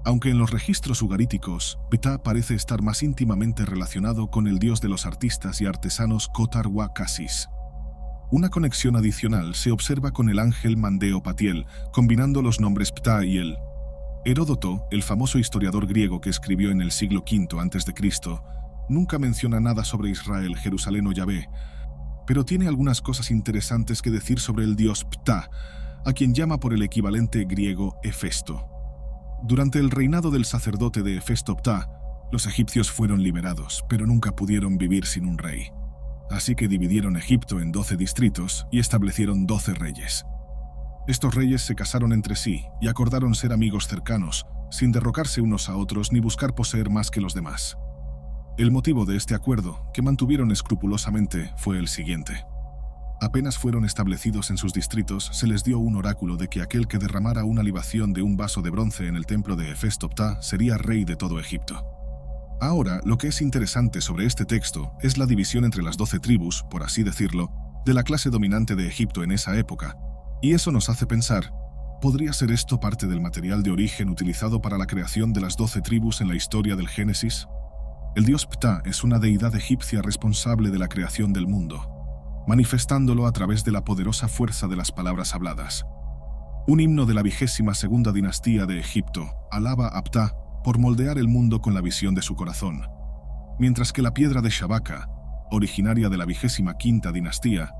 Aunque en los registros ugaríticos, Ptah parece estar más íntimamente relacionado con el dios de los artistas y artesanos Khotar-Wa-Khasis. Una conexión adicional se observa con el ángel Mandeo Patiel, combinando los nombres Ptah y él. Heródoto, el famoso historiador griego que escribió en el siglo V a.C., nunca menciona nada sobre Israel, Jerusalén o Yahvé, pero tiene algunas cosas interesantes que decir sobre el dios Ptah, a quien llama por el equivalente griego Hefesto. Durante el reinado del sacerdote de Hefesto Ptah, los egipcios fueron liberados, pero nunca pudieron vivir sin un rey. Así que dividieron Egipto en 12 distritos y establecieron 12 reyes. Estos reyes se casaron entre sí y acordaron ser amigos cercanos, sin derrocarse unos a otros ni buscar poseer más que los demás. El motivo de este acuerdo, que mantuvieron escrupulosamente, fue el siguiente. Apenas fueron establecidos en sus distritos, se les dio un oráculo de que aquel que derramara una libación de un vaso de bronce en el templo de Hefesto Ptah sería rey de todo Egipto. Ahora, lo que es interesante sobre este texto es la división entre las 12 tribus, por así decirlo, de la clase dominante de Egipto en esa época, y eso nos hace pensar, ¿podría ser esto parte del material de origen utilizado para la creación de las 12 tribus en la historia del Génesis? El dios Ptah es una deidad egipcia responsable de la creación del mundo, manifestándolo a través de la poderosa fuerza de las palabras habladas. Un himno de la 22ª dinastía de Egipto alaba a Ptah por moldear el mundo con la visión de su corazón, mientras que la piedra de Shabaka, originaria de la 25ª dinastía,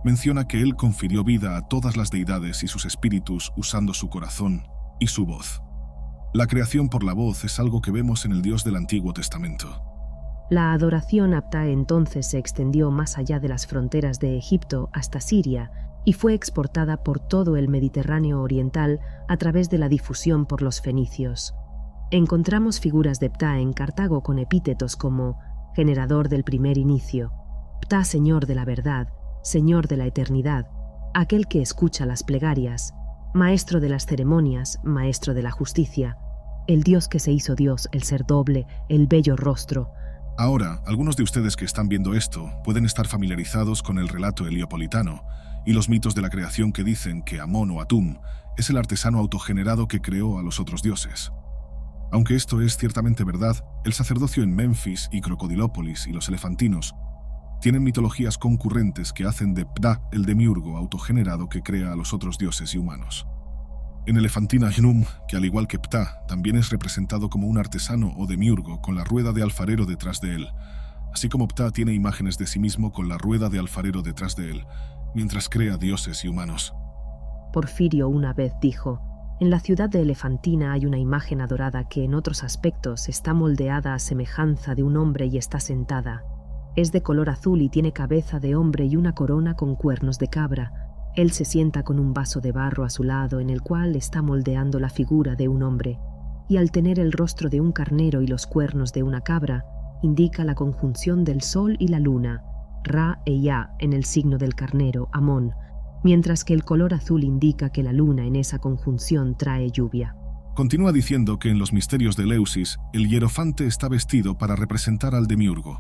menciona que él confirió vida a todas las deidades y sus espíritus usando su corazón y su voz. La creación por la voz es algo que vemos en el Dios del Antiguo Testamento. La adoración a Ptah entonces se extendió más allá de las fronteras de Egipto hasta Siria y fue exportada por todo el Mediterráneo oriental a través de la difusión por los fenicios. Encontramos figuras de Ptah en Cartago con epítetos como generador del primer inicio, Ptah señor de la verdad, señor de la eternidad, aquel que escucha las plegarias, maestro de las ceremonias, maestro de la justicia, el Dios que se hizo Dios, el ser doble, el bello rostro. Ahora, algunos de ustedes que están viendo esto pueden estar familiarizados con el relato heliopolitano y los mitos de la creación que dicen que Amón o Atum es el artesano autogenerado que creó a los otros dioses. Aunque esto es ciertamente verdad, el sacerdocio en Memphis y Crocodilópolis y los elefantinos tienen mitologías concurrentes que hacen de Ptah el demiurgo autogenerado que crea a los otros dioses y humanos. En Elefantina Hnum, que al igual que Ptah, también es representado como un artesano o demiurgo con la rueda de alfarero detrás de él, así como Ptah tiene imágenes de sí mismo con la rueda de alfarero detrás de él, mientras crea dioses y humanos. Porfirio una vez dijo, en la ciudad de Elefantina hay una imagen adorada que en otros aspectos está moldeada a semejanza de un hombre y está sentada. Es de color azul y tiene cabeza de hombre y una corona con cuernos de cabra. Él se sienta con un vaso de barro a su lado en el cual está moldeando la figura de un hombre, y al tener el rostro de un carnero y los cuernos de una cabra, indica la conjunción del sol y la luna, Ra e Ya en el signo del carnero, Amón, mientras que el color azul indica que la luna en esa conjunción trae lluvia. Continúa diciendo que en los misterios de Eleusis, el hierofante está vestido para representar al demiurgo,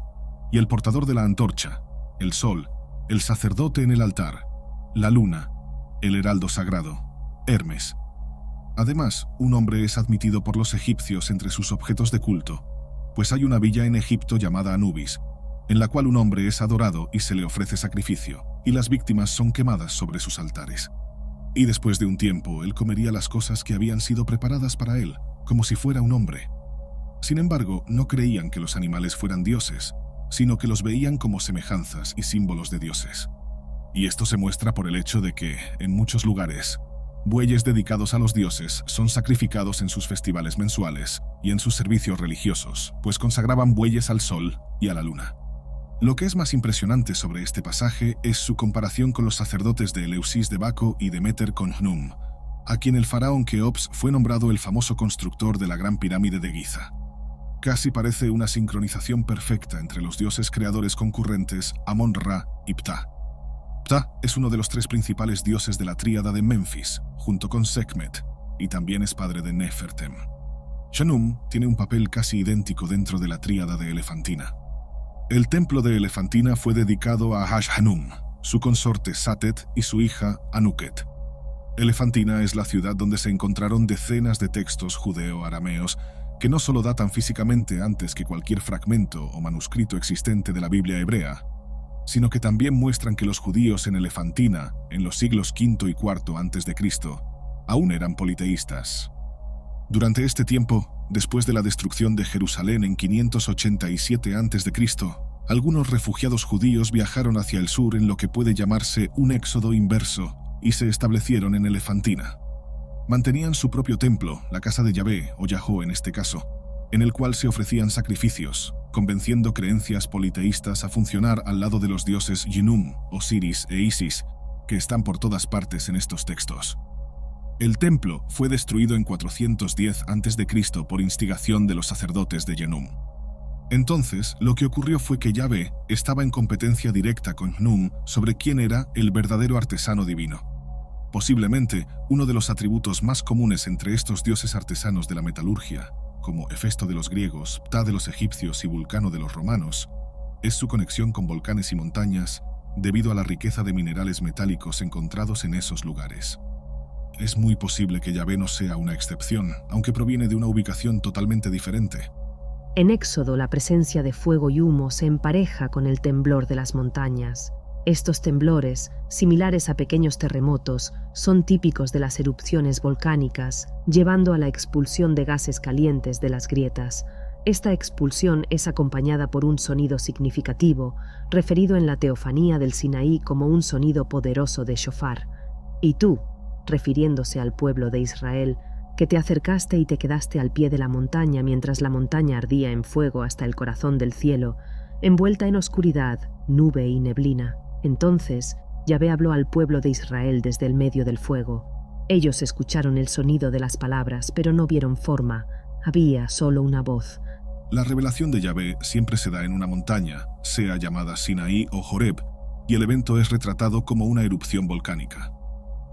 y el portador de la antorcha, el sol, el sacerdote en el altar, la luna, el heraldo sagrado, Hermes. Además, un hombre es admitido por los egipcios entre sus objetos de culto, pues hay una villa en Egipto llamada Anubis, en la cual un hombre es adorado y se le ofrece sacrificio, y las víctimas son quemadas sobre sus altares. Y después de un tiempo, él comería las cosas que habían sido preparadas para él, como si fuera un hombre. Sin embargo, no creían que los animales fueran dioses, sino que los veían como semejanzas y símbolos de dioses. Y esto se muestra por el hecho de que, en muchos lugares, bueyes dedicados a los dioses son sacrificados en sus festivales mensuales y en sus servicios religiosos, pues consagraban bueyes al sol y a la luna. Lo que es más impresionante sobre este pasaje es su comparación con los sacerdotes de Eleusis de Baco y Deméter con Hnum, a quien el faraón Keops fue nombrado el famoso constructor de la Gran Pirámide de Giza. Casi parece una sincronización perfecta entre los dioses creadores concurrentes Amón-Ra y Ptah. Ptah es uno de los 3 principales dioses de la tríada de Memphis, junto con Sekhmet, y también es padre de Nefertem. Shanum tiene un papel casi idéntico dentro de la tríada de Elefantina. El templo de Elefantina fue dedicado a Hash-Hanum, su consorte Satet y su hija Anuket. Elefantina es la ciudad donde se encontraron decenas de textos judeo-arameos que no solo datan físicamente antes que cualquier fragmento o manuscrito existente de la Biblia hebrea, sino que también muestran que los judíos en Elefantina, en los siglos V y IV a.C., aún eran politeístas. Durante este tiempo, después de la destrucción de Jerusalén en 587 a.C., algunos refugiados judíos viajaron hacia el sur en lo que puede llamarse un éxodo inverso y se establecieron en Elefantina. Mantenían su propio templo, la casa de Yahvé, o Yahó en este caso, en el cual se ofrecían sacrificios, convenciendo creencias politeístas a funcionar al lado de los dioses Yinum, Osiris e Isis, que están por todas partes en estos textos. El templo fue destruido en 410 a.C. por instigación de los sacerdotes de Yinum. Entonces, lo que ocurrió fue que Yahvé estaba en competencia directa con Num sobre quién era el verdadero artesano divino. Posiblemente, uno de los atributos más comunes entre estos dioses artesanos de la metalurgia, como Hefesto de los griegos, Ptah de los egipcios y Vulcano de los romanos, es su conexión con volcanes y montañas debido a la riqueza de minerales metálicos encontrados en esos lugares. Es muy posible que Yahvé no sea una excepción, aunque proviene de una ubicación totalmente diferente. En Éxodo, la presencia de fuego y humo se empareja con el temblor de las montañas. Estos temblores, similares a pequeños terremotos, son típicos de las erupciones volcánicas, llevando a la expulsión de gases calientes de las grietas. Esta expulsión es acompañada por un sonido significativo, referido en la teofanía del Sinaí como un sonido poderoso de shofar. Y tú, refiriéndose al pueblo de Israel, que te acercaste y te quedaste al pie de la montaña mientras la montaña ardía en fuego hasta el corazón del cielo, envuelta en oscuridad, nube y neblina. Entonces, Yahvé habló al pueblo de Israel desde el medio del fuego. Ellos escucharon el sonido de las palabras, pero no vieron forma. Había solo una voz. La revelación de Yahvé siempre se da en una montaña, sea llamada Sinaí o Horeb, y el evento es retratado como una erupción volcánica.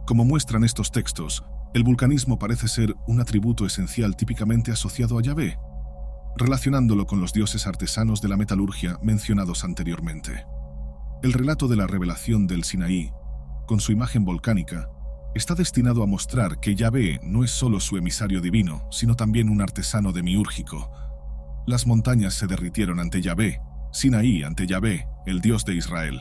Como muestran estos textos, el vulcanismo parece ser un atributo esencial típicamente asociado a Yahvé, relacionándolo con los dioses artesanos de la metalurgia mencionados anteriormente. El relato de la revelación del Sinaí, con su imagen volcánica, está destinado a mostrar que Yahvé no es solo su emisario divino, sino también un artesano demiúrgico. Las montañas se derritieron ante Yahvé, Sinaí ante Yahvé, el Dios de Israel.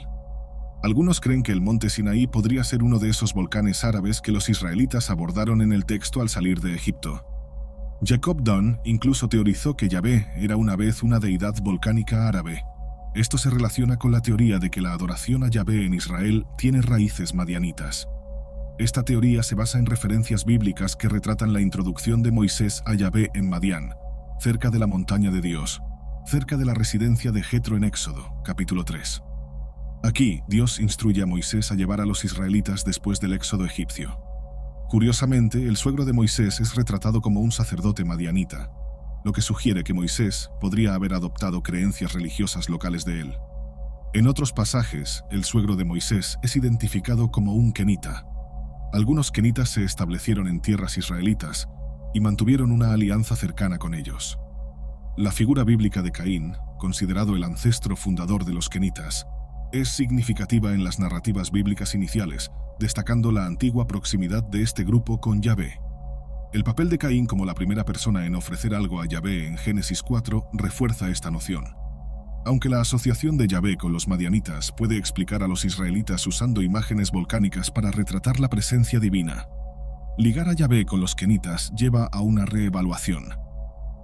Algunos creen que el monte Sinaí podría ser uno de esos volcanes árabes que los israelitas abordaron en el texto al salir de Egipto. Jacob Dunn incluso teorizó que Yahvé era una vez una deidad volcánica árabe. Esto se relaciona con la teoría de que la adoración a Yahvé en Israel tiene raíces madianitas. Esta teoría se basa en referencias bíblicas que retratan la introducción de Moisés a Yahvé en Madián, cerca de la montaña de Dios, cerca de la residencia de Jetro en Éxodo, capítulo 3. Aquí, Dios instruye a Moisés a llevar a los israelitas después del éxodo egipcio. Curiosamente, el suegro de Moisés es retratado como un sacerdote madianita, lo que sugiere que Moisés podría haber adoptado creencias religiosas locales de él. En otros pasajes, el suegro de Moisés es identificado como un kenita. Algunos kenitas se establecieron en tierras israelitas y mantuvieron una alianza cercana con ellos. La figura bíblica de Caín, considerado el ancestro fundador de los kenitas, es significativa en las narrativas bíblicas iniciales, destacando la antigua proximidad de este grupo con Yahvé. El papel de Caín como la primera persona en ofrecer algo a Yahvé en Génesis 4 refuerza esta noción. Aunque la asociación de Yahvé con los madianitas puede explicar a los israelitas usando imágenes volcánicas para retratar la presencia divina, ligar a Yahvé con los kenitas lleva a una reevaluación,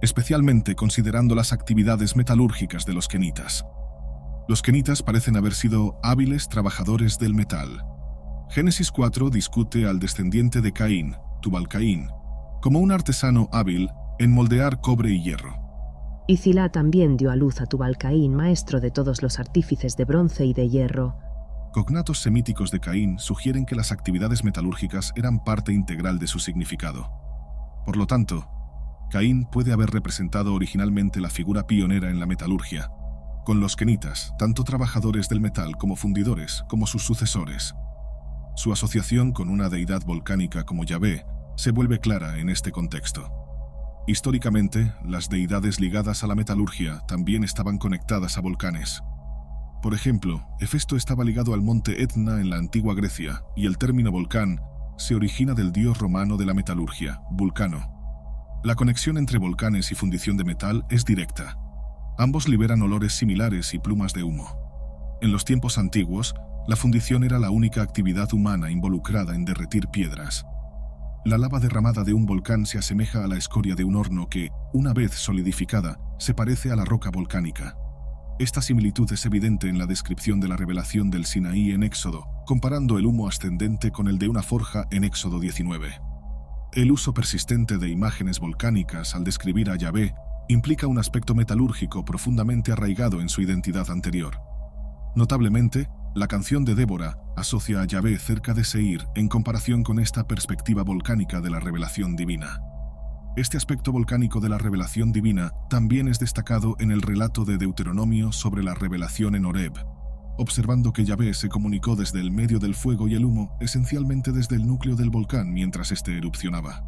especialmente considerando las actividades metalúrgicas de los kenitas. Los kenitas parecen haber sido hábiles trabajadores del metal. Génesis 4 discute al descendiente de Caín, Tubal-Caín, como un artesano hábil en moldear cobre y hierro. Y Zilá también dio a luz a Tubal-Caín, maestro de todos los artífices de bronce y de hierro. Cognatos semíticos de Caín sugieren que las actividades metalúrgicas eran parte integral de su significado. Por lo tanto, Caín puede haber representado originalmente la figura pionera en la metalurgia, con los kenitas, tanto trabajadores del metal como fundidores, como sus sucesores. Su asociación con una deidad volcánica como Yahvé se vuelve clara en este contexto. Históricamente, las deidades ligadas a la metalurgia también estaban conectadas a volcanes. Por ejemplo, Hefesto estaba ligado al monte Etna en la antigua Grecia, y el término volcán se origina del dios romano de la metalurgia, Vulcano. La conexión entre volcanes y fundición de metal es directa. Ambos liberan olores similares y plumas de humo. En los tiempos antiguos, la fundición era la única actividad humana involucrada en derretir piedras. La lava derramada de un volcán se asemeja a la escoria de un horno que, una vez solidificada, se parece a la roca volcánica. Esta similitud es evidente en la descripción de la revelación del Sinaí en Éxodo, comparando el humo ascendente con el de una forja en Éxodo 19. El uso persistente de imágenes volcánicas al describir a Yahvé implica un aspecto metalúrgico profundamente arraigado en su identidad anterior. Notablemente, la canción de Débora asocia a Yahvé cerca de Seir en comparación con esta perspectiva volcánica de la revelación divina. Este aspecto volcánico de la revelación divina también es destacado en el relato de Deuteronomio sobre la revelación en Horeb, observando que Yahvé se comunicó desde el medio del fuego y el humo, esencialmente desde el núcleo del volcán mientras éste erupcionaba.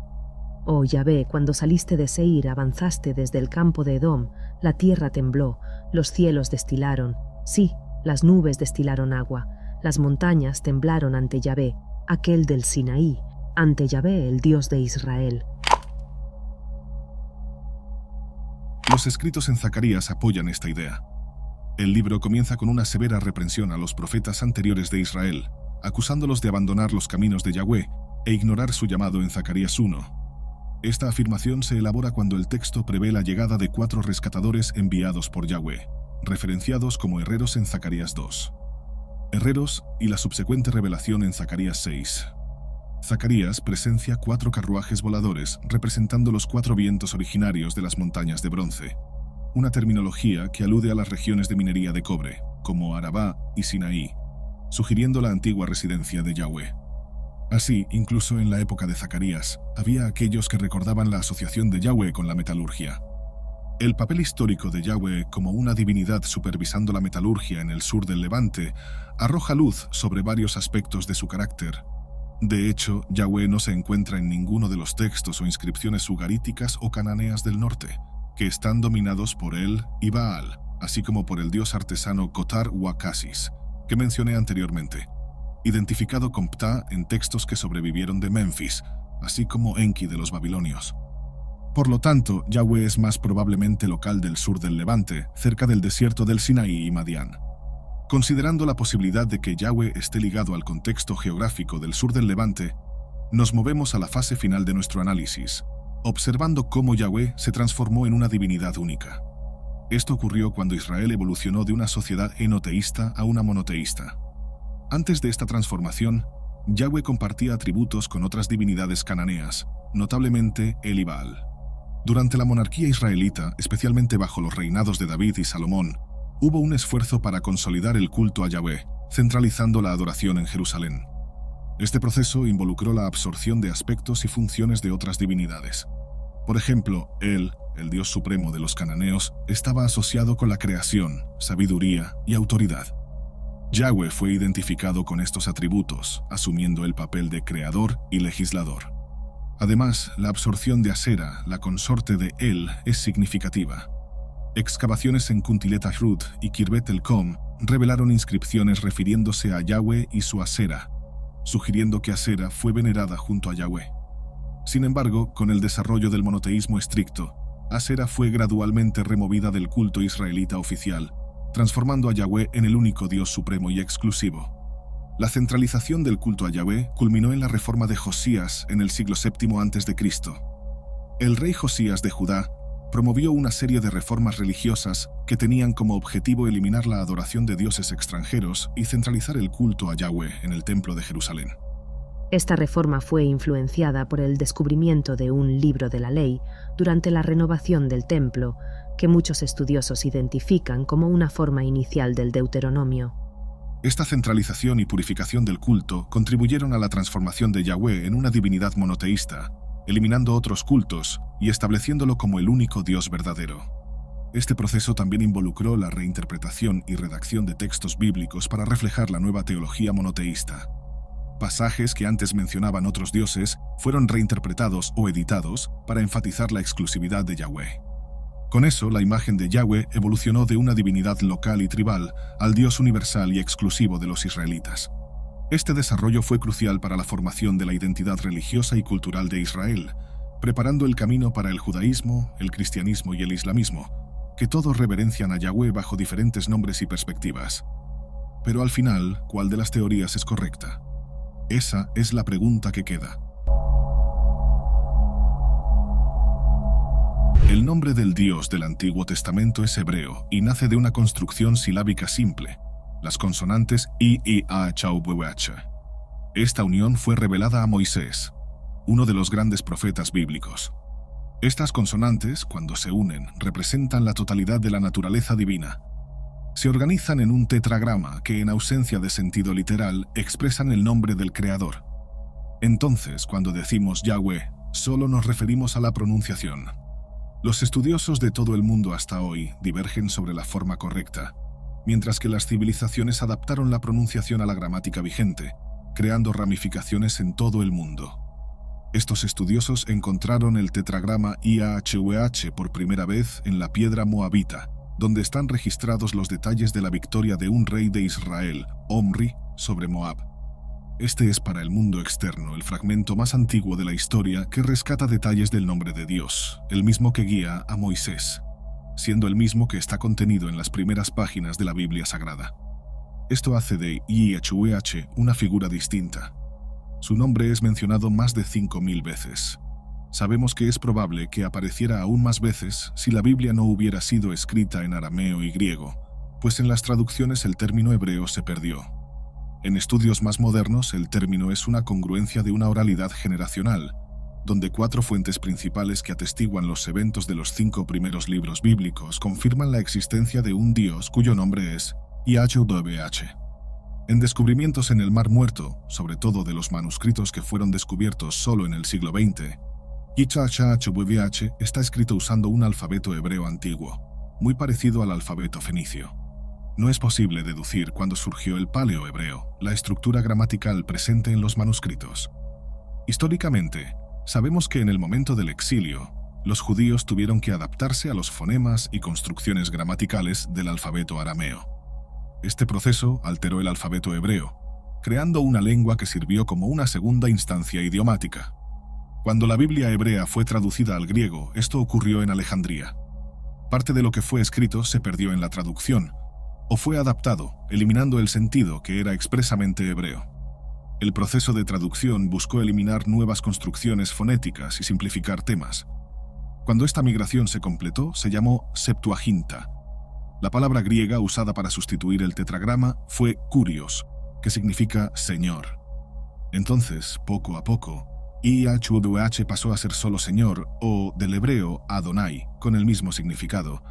Oh Yahvé, cuando saliste de Seir, avanzaste desde el campo de Edom, la tierra tembló, los cielos destilaron, sí, las nubes destilaron agua, las montañas temblaron ante Yahvé, aquel del Sinaí, ante Yahvé, el Dios de Israel. Los escritos en Zacarías apoyan esta idea. El libro comienza con una severa reprensión a los profetas anteriores de Israel, acusándolos de abandonar los caminos de Yahvé e ignorar su llamado en Zacarías 1. Esta afirmación se elabora cuando el texto prevé la llegada de 4 rescatadores enviados por Yahvé, referenciados como herreros en Zacarías 2. Herreros y la subsecuente revelación en Zacarías 6. Zacarías presencia 4 carruajes voladores representando los 4 vientos originarios de las montañas de bronce, una terminología que alude a las regiones de minería de cobre, como Arabá y Sinaí, sugiriendo la antigua residencia de Yahvé. Así, incluso en la época de Zacarías, había aquellos que recordaban la asociación de Yahvé con la metalurgia. El papel histórico de Yahvé como una divinidad supervisando la metalurgia en el sur del Levante arroja luz sobre varios aspectos de su carácter. De hecho, Yahvé no se encuentra en ninguno de los textos o inscripciones ugaríticas o cananeas del norte, que están dominados por él y Baal, así como por el dios artesano Kotar Huacasis, que mencioné anteriormente, identificado con Ptah en textos que sobrevivieron de Memphis, así como Enki de los babilonios. Por lo tanto, Yahvé es más probablemente local del sur del Levante, cerca del desierto del Sinaí y Madián. Considerando la posibilidad de que Yahvé esté ligado al contexto geográfico del sur del Levante, nos movemos a la fase final de nuestro análisis, observando cómo Yahvé se transformó en una divinidad única. Esto ocurrió cuando Israel evolucionó de una sociedad enoteísta a una monoteísta. Antes de esta transformación, Yahvé compartía atributos con otras divinidades cananeas, notablemente El y Baal. Durante la monarquía israelita, especialmente bajo los reinados de David y Salomón, hubo un esfuerzo para consolidar el culto a Yahvé, centralizando la adoración en Jerusalén. Este proceso involucró la absorción de aspectos y funciones de otras divinidades. Por ejemplo, el dios supremo de los cananeos, estaba asociado con la creación, sabiduría y autoridad. Yahvé fue identificado con estos atributos, asumiendo el papel de creador y legislador. Además, la absorción de Asera, la consorte de El, es significativa. Excavaciones en Kuntilet Ashrut y Kirbet el-Kom revelaron inscripciones refiriéndose a Yahvé y su Asera, sugiriendo que Asera fue venerada junto a Yahvé. Sin embargo, con el desarrollo del monoteísmo estricto, Asera fue gradualmente removida del culto israelita oficial, transformando a Yahvé en el único Dios supremo y exclusivo. La centralización del culto a Yahvé culminó en la reforma de Josías en el siglo VII a.C. El rey Josías de Judá promovió una serie de reformas religiosas que tenían como objetivo eliminar la adoración de dioses extranjeros y centralizar el culto a Yahvé en el Templo de Jerusalén. Esta reforma fue influenciada por el descubrimiento de un libro de la ley durante la renovación del templo, que muchos estudiosos identifican como una forma inicial del Deuteronomio. Esta centralización y purificación del culto contribuyeron a la transformación de Yahvé en una divinidad monoteísta, eliminando otros cultos y estableciéndolo como el único Dios verdadero. Este proceso también involucró la reinterpretación y redacción de textos bíblicos para reflejar la nueva teología monoteísta. Pasajes que antes mencionaban otros dioses fueron reinterpretados o editados para enfatizar la exclusividad de Yahvé. Con eso, la imagen de Yahweh evolucionó de una divinidad local y tribal al Dios universal y exclusivo de los israelitas. Este desarrollo fue crucial para la formación de la identidad religiosa y cultural de Israel, preparando el camino para el judaísmo, el cristianismo y el islamismo, que todos reverencian a Yahweh bajo diferentes nombres y perspectivas. Pero al final, ¿cuál de las teorías es correcta? Esa es la pregunta que queda. El nombre del Dios del Antiguo Testamento es hebreo y nace de una construcción silábica simple, las consonantes I, I, A, H, W, H. Esta unión fue revelada a Moisés, uno de los grandes profetas bíblicos. Estas consonantes, cuando se unen, representan la totalidad de la naturaleza divina. Se organizan en un tetragrama que, en ausencia de sentido literal, expresan el nombre del Creador. Entonces, cuando decimos Yahweh, solo nos referimos a la pronunciación. Los estudiosos de todo el mundo hasta hoy divergen sobre la forma correcta, mientras que las civilizaciones adaptaron la pronunciación a la gramática vigente, creando ramificaciones en todo el mundo. Estos estudiosos encontraron el tetragrama IAHWH por primera vez en la piedra moabita, donde están registrados los detalles de la victoria de un rey de Israel, Omri, sobre Moab. Este es para el mundo externo el fragmento más antiguo de la historia que rescata detalles del nombre de Dios, el mismo que guía a Moisés, siendo el mismo que está contenido en las primeras páginas de la Biblia Sagrada. Esto hace de IHWH una figura distinta. Su nombre es mencionado más de 5.000 veces. Sabemos que es probable que apareciera aún más veces si la Biblia no hubiera sido escrita en arameo y griego, pues en las traducciones el término hebreo se perdió. En estudios más modernos, el término es una congruencia de una oralidad generacional, donde 4 fuentes principales que atestiguan los eventos de los 5 primeros libros bíblicos confirman la existencia de un Dios cuyo nombre es IHWH. En descubrimientos en el Mar Muerto, sobre todo de los manuscritos que fueron descubiertos solo en el siglo XX, IHWH está escrito usando un alfabeto hebreo antiguo, muy parecido al alfabeto fenicio. No es posible deducir cuándo surgió el paleohebreo, la estructura gramatical presente en los manuscritos. Históricamente, sabemos que en el momento del exilio, los judíos tuvieron que adaptarse a los fonemas y construcciones gramaticales del alfabeto arameo. Este proceso alteró el alfabeto hebreo, creando una lengua que sirvió como una segunda instancia idiomática. Cuando la Biblia hebrea fue traducida al griego, esto ocurrió en Alejandría. Parte de lo que fue escrito se perdió en la traducción, o fue adaptado, eliminando el sentido que era expresamente hebreo. El proceso de traducción buscó eliminar nuevas construcciones fonéticas y simplificar temas. Cuando esta migración se completó, se llamó Septuaginta. La palabra griega usada para sustituir el tetragrama fue kurios, que significa Señor. Entonces, poco a poco, IHWH pasó a ser solo Señor, o del hebreo Adonai, con el mismo significado.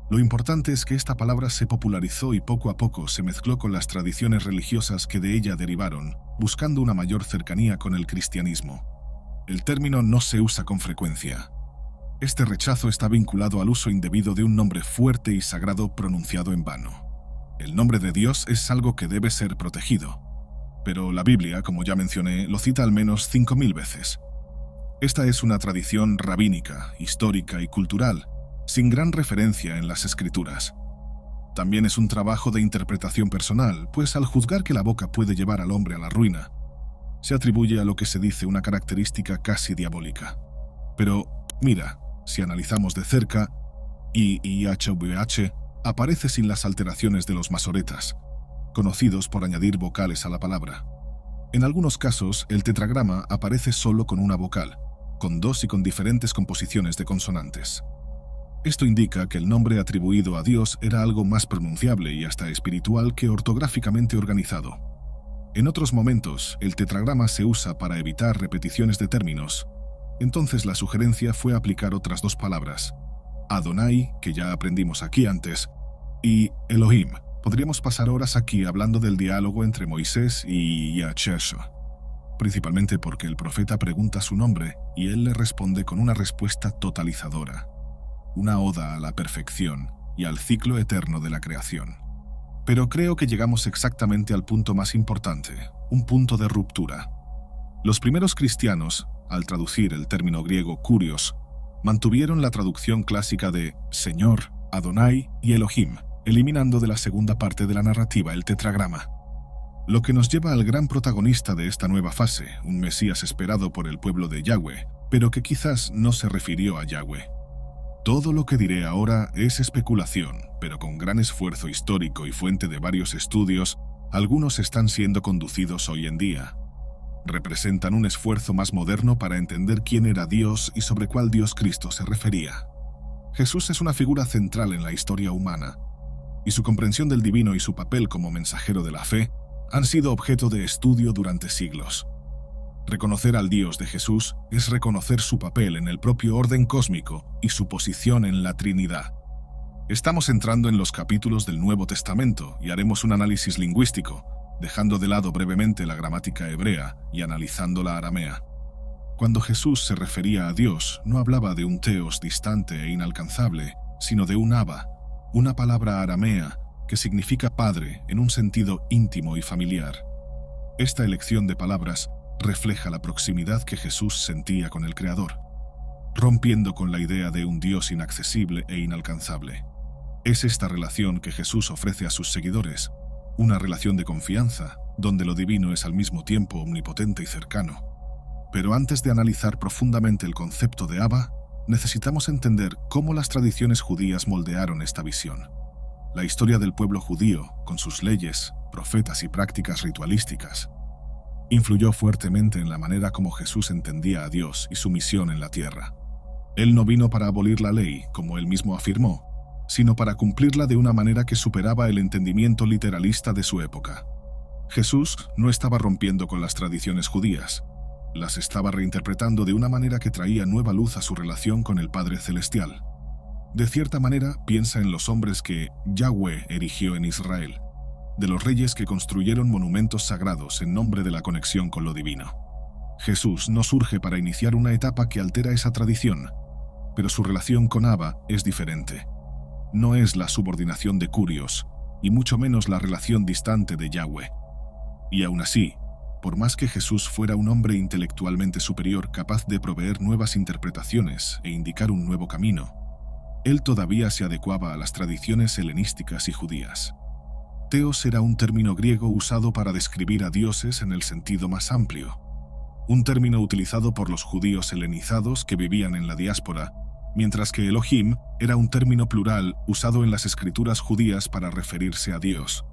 Lo importante es que esta palabra se popularizó y poco a poco se mezcló con las tradiciones religiosas que de ella derivaron, buscando una mayor cercanía con el cristianismo. El término no se usa con frecuencia. Este rechazo está vinculado al uso indebido de un nombre fuerte y sagrado pronunciado en vano. El nombre de Dios es algo que debe ser protegido, pero la Biblia, como ya mencioné, lo cita al menos 5.000 veces. Esta es una tradición rabínica, histórica y cultural, sin gran referencia en las Escrituras. También es un trabajo de interpretación personal, pues al juzgar que la boca puede llevar al hombre a la ruina, se atribuye a lo que se dice una característica casi diabólica. Pero, mira, si analizamos de cerca, IHWH aparece sin las alteraciones de los masoretas, conocidos por añadir vocales a la palabra. En algunos casos, el tetragrama aparece solo con una vocal, con 2 y con diferentes composiciones de consonantes. Esto indica que el nombre atribuido a Dios era algo más pronunciable y hasta espiritual que ortográficamente organizado. En otros momentos, el tetragrama se usa para evitar repeticiones de términos. Entonces la sugerencia fue aplicar otras 2 palabras, Adonai, que ya aprendimos aquí antes, y Elohim. Podríamos pasar horas aquí hablando del diálogo entre Moisés y Yahshua, principalmente porque el profeta pregunta su nombre y él le responde con una respuesta totalizadora, una oda a la perfección y al ciclo eterno de la creación. Pero creo que llegamos exactamente al punto más importante, un punto de ruptura. Los primeros cristianos, al traducir el término griego kurios, Mantuvieron la traducción clásica de Señor, Adonai y Elohim, eliminando de la segunda parte de la narrativa el tetragrama. Lo que nos lleva al gran protagonista de esta nueva fase, un Mesías esperado por el pueblo de Yahweh, pero que quizás no se refirió a Yahweh. Todo lo que diré ahora es especulación, pero con gran esfuerzo histórico y fuente de varios estudios, algunos están siendo conducidos hoy en día. Representan un esfuerzo más moderno para entender quién era Dios y sobre cuál Dios Cristo se refería. Jesús es una figura central en la historia humana, y su comprensión del divino y su papel como mensajero de la fe han sido objeto de estudio durante siglos. Reconocer al Dios de Jesús es reconocer su papel en el propio orden cósmico y su posición en la Trinidad. Estamos entrando en los capítulos del Nuevo Testamento y haremos un análisis lingüístico, dejando de lado brevemente la gramática hebrea y analizando la aramea. Cuando Jesús se refería a Dios, no hablaba de un teos distante e inalcanzable, sino de un Abba, una palabra aramea que significa padre en un sentido íntimo y familiar. Esta elección de palabras refleja la proximidad que Jesús sentía con el Creador, rompiendo con la idea de un Dios inaccesible e inalcanzable. Es esta relación que Jesús ofrece a sus seguidores, una relación de confianza, donde lo divino es al mismo tiempo omnipotente y cercano. Pero antes de analizar profundamente el concepto de Abba, necesitamos entender cómo las tradiciones judías moldearon esta visión. La historia del pueblo judío, con sus leyes, profetas y prácticas ritualísticas, influyó fuertemente en la manera como Jesús entendía a Dios y su misión en la tierra. Él no vino para abolir la ley, como él mismo afirmó, sino para cumplirla de una manera que superaba el entendimiento literalista de su época. Jesús no estaba rompiendo con las tradiciones judías, las estaba reinterpretando de una manera que traía nueva luz a su relación con el Padre Celestial. De cierta manera, piensa en los hombres que Yahweh erigió en Israel, de los reyes que construyeron monumentos sagrados en nombre de la conexión con lo divino. Jesús no surge para iniciar una etapa que altera esa tradición, pero su relación con Abba es diferente. No es la subordinación de Curios, y mucho menos la relación distante de Yahweh. Y aún así, por más que Jesús fuera un hombre intelectualmente superior capaz de proveer nuevas interpretaciones e indicar un nuevo camino, él todavía se adecuaba a las tradiciones helenísticas y judías. Teos era un término griego usado para describir a dioses en el sentido más amplio, un término utilizado por los judíos helenizados que vivían en la diáspora, mientras que Elohim era un término plural usado en las escrituras judías para referirse a Dios,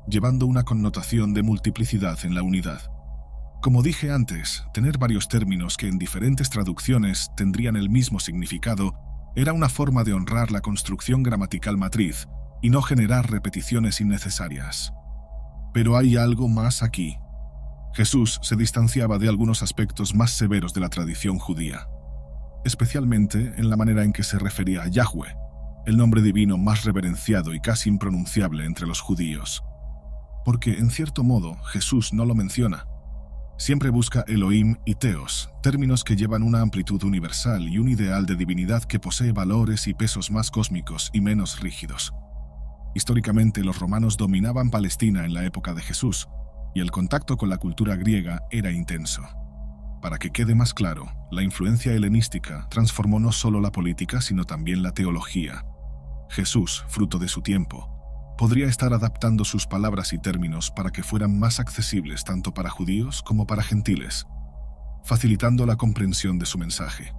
llevando una connotación de multiplicidad en la unidad. Como dije antes, tener varios términos que en diferentes traducciones tendrían el mismo significado era una forma de honrar la construcción gramatical matriz y no generar repeticiones innecesarias. Pero hay algo más aquí. Jesús se distanciaba de algunos aspectos más severos de la tradición judía, especialmente en la manera en que se refería a Yahweh, el nombre divino más reverenciado y casi impronunciable entre los judíos. Porque, en cierto modo, Jesús no lo menciona. Siempre busca Elohim y Teos, términos que llevan una amplitud universal y un ideal de divinidad que posee valores y pesos más cósmicos y menos rígidos. Históricamente, los romanos dominaban Palestina en la época de Jesús, y el contacto con la cultura griega era intenso. Para que quede más claro, la influencia helenística transformó no solo la política, sino también la teología. Jesús, fruto de su tiempo, podría estar adaptando sus palabras y términos para que fueran más accesibles tanto para judíos como para gentiles, facilitando la comprensión de su mensaje.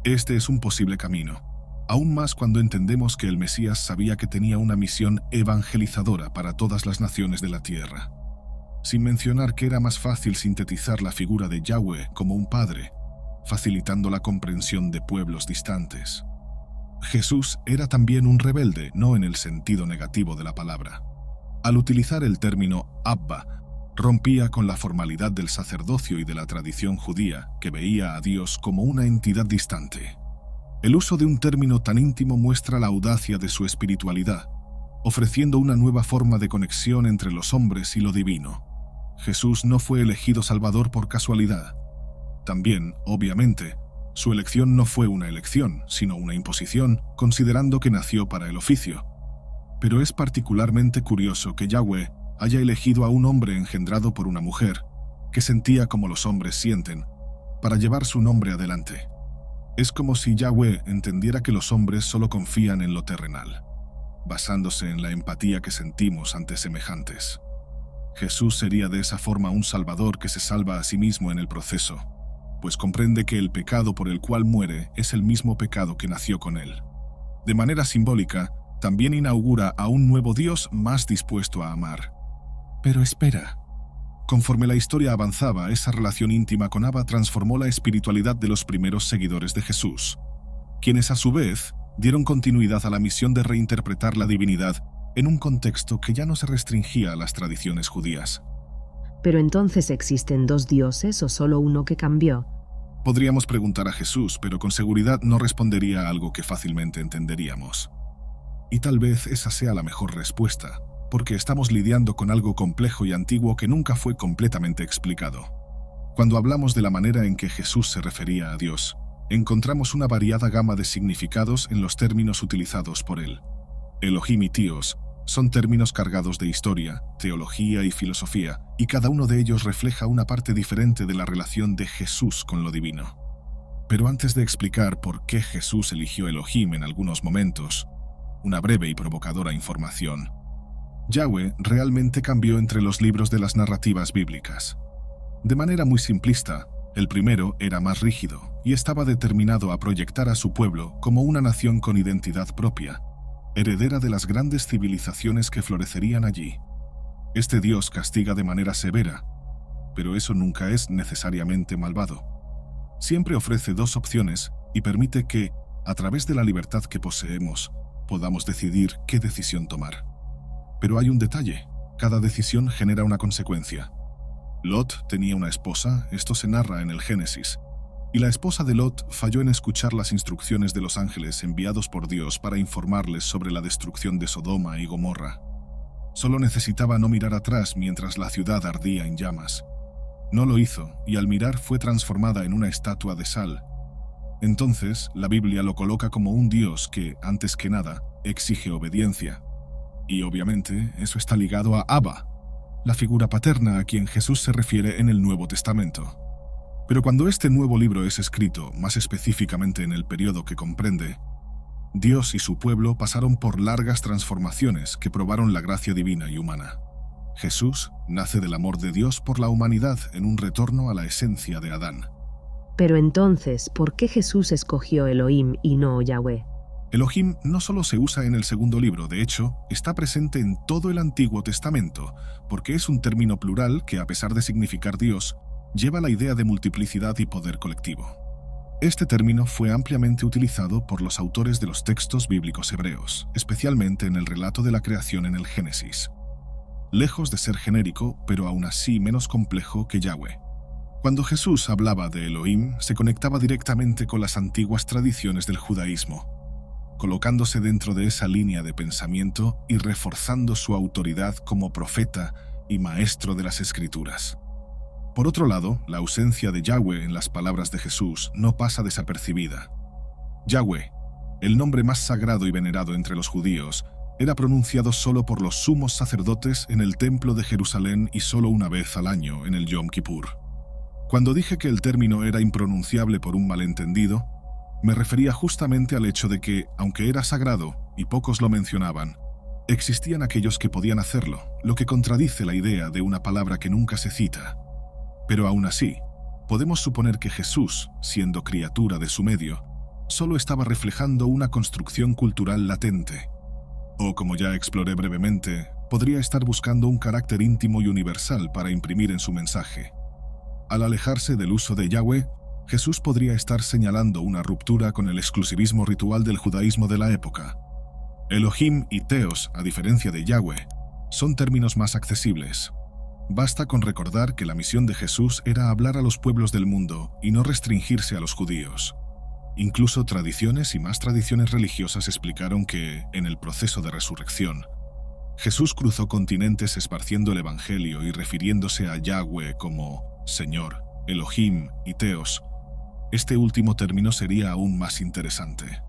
Este es un posible camino, aún más cuando entendemos que el Mesías sabía que tenía una misión evangelizadora para todas las naciones de la tierra. Sin mencionar que era más fácil sintetizar la figura de Yahweh como un padre, facilitando la comprensión de pueblos distantes. Jesús era también un rebelde, no en el sentido negativo de la palabra. Al utilizar el término Abba, rompía con la formalidad del sacerdocio y de la tradición judía, que veía a Dios como una entidad distante. El uso de un término tan íntimo muestra la audacia de su espiritualidad, ofreciendo una nueva forma de conexión entre los hombres y lo divino. Jesús no fue elegido Salvador por casualidad. También, obviamente, su elección no fue una elección, sino una imposición, considerando que nació para el oficio. Pero es particularmente curioso que Yahweh haya elegido a un hombre engendrado por una mujer, que sentía como los hombres sienten, para llevar su nombre adelante. Es como si Yahweh entendiera que los hombres solo confían en lo terrenal, basándose en la empatía que sentimos ante semejantes. Jesús sería de esa forma un salvador que se salva a sí mismo en el proceso, pues comprende que el pecado por el cual muere es el mismo pecado que nació con él. De manera simbólica, también inaugura a un nuevo Dios más dispuesto a amar. Pero espera. Conforme la historia avanzaba, esa relación íntima con Abba transformó la espiritualidad de los primeros seguidores de Jesús, quienes a su vez dieron continuidad a la misión de reinterpretar la divinidad en un contexto que ya no se restringía a las tradiciones judías. ¿Pero entonces existen dos dioses o solo uno que cambió? Podríamos preguntar a Jesús, pero con seguridad no respondería a algo que fácilmente entenderíamos. Y tal vez esa sea la mejor respuesta, porque estamos lidiando con algo complejo y antiguo que nunca fue completamente explicado. Cuando hablamos de la manera en que Jesús se refería a Dios, encontramos una variada gama de significados en los términos utilizados por él. Elohim y Tíos son términos cargados de historia, teología y filosofía, y cada uno de ellos refleja una parte diferente de la relación de Jesús con lo divino. Pero antes de explicar por qué Jesús eligió Elohim en algunos momentos, una breve y provocadora información. Yahweh realmente cambió entre los libros de las narrativas bíblicas. De manera muy simplista, el primero era más rígido y estaba determinado a proyectar a su pueblo como una nación con identidad propia, heredera de las grandes civilizaciones que florecerían allí. Este Dios castiga de manera severa, pero eso nunca es necesariamente malvado. Siempre ofrece dos opciones y permite que, a través de la libertad que poseemos, podamos decidir qué decisión tomar. Pero hay un detalle: cada decisión genera una consecuencia. Lot tenía una esposa, esto se narra en el Génesis, y la esposa de Lot falló en escuchar las instrucciones de los ángeles enviados por Dios para informarles sobre la destrucción de Sodoma y Gomorra. Solo necesitaba no mirar atrás mientras la ciudad ardía en llamas. No lo hizo, y al mirar fue transformada en una estatua de sal. Entonces, la Biblia lo coloca como un Dios que, antes que nada, exige obediencia. Y obviamente, eso está ligado a Abba, la figura paterna a quien Jesús se refiere en el Nuevo Testamento. Pero cuando este nuevo libro es escrito, más específicamente en el periodo que comprende, Dios y su pueblo pasaron por largas transformaciones que probaron la gracia divina y humana. Jesús nace del amor de Dios por la humanidad en un retorno a la esencia de Adán. Pero entonces, ¿por qué Jesús escogió Elohim y no Yahweh? Elohim no solo se usa en el segundo libro, de hecho, está presente en todo el Antiguo Testamento, porque es un término plural que, a pesar de significar Dios, lleva la idea de multiplicidad y poder colectivo. Este término fue ampliamente utilizado por los autores de los textos bíblicos hebreos, especialmente en el relato de la creación en el Génesis. Lejos de ser genérico, pero aún así menos complejo que Yahweh. Cuando Jesús hablaba de Elohim, se conectaba directamente con las antiguas tradiciones del judaísmo, colocándose dentro de esa línea de pensamiento y reforzando su autoridad como profeta y maestro de las Escrituras. Por otro lado, la ausencia de Yahweh en las palabras de Jesús no pasa desapercibida. Yahweh, el nombre más sagrado y venerado entre los judíos, era pronunciado solo por los sumos sacerdotes en el Templo de Jerusalén y solo una vez al año en el Yom Kippur. Cuando dije que el término era impronunciable por un malentendido, me refería justamente al hecho de que, aunque era sagrado y pocos lo mencionaban, existían aquellos que podían hacerlo, lo que contradice la idea de una palabra que nunca se cita. Pero aún así, podemos suponer que Jesús, siendo criatura de su medio, solo estaba reflejando una construcción cultural latente. O, como ya exploré brevemente, podría estar buscando un carácter íntimo y universal para imprimir en su mensaje. Al alejarse del uso de Yahweh, Jesús podría estar señalando una ruptura con el exclusivismo ritual del judaísmo de la época. Elohim y Teos, a diferencia de Yahweh, son términos más accesibles. Basta con recordar que la misión de Jesús era hablar a los pueblos del mundo y no restringirse a los judíos. Incluso tradiciones y más tradiciones religiosas explicaron que, en el proceso de resurrección, Jesús cruzó continentes esparciendo el Evangelio y refiriéndose a Yahweh como Señor, Elohim y Teos. Este último término sería aún más interesante,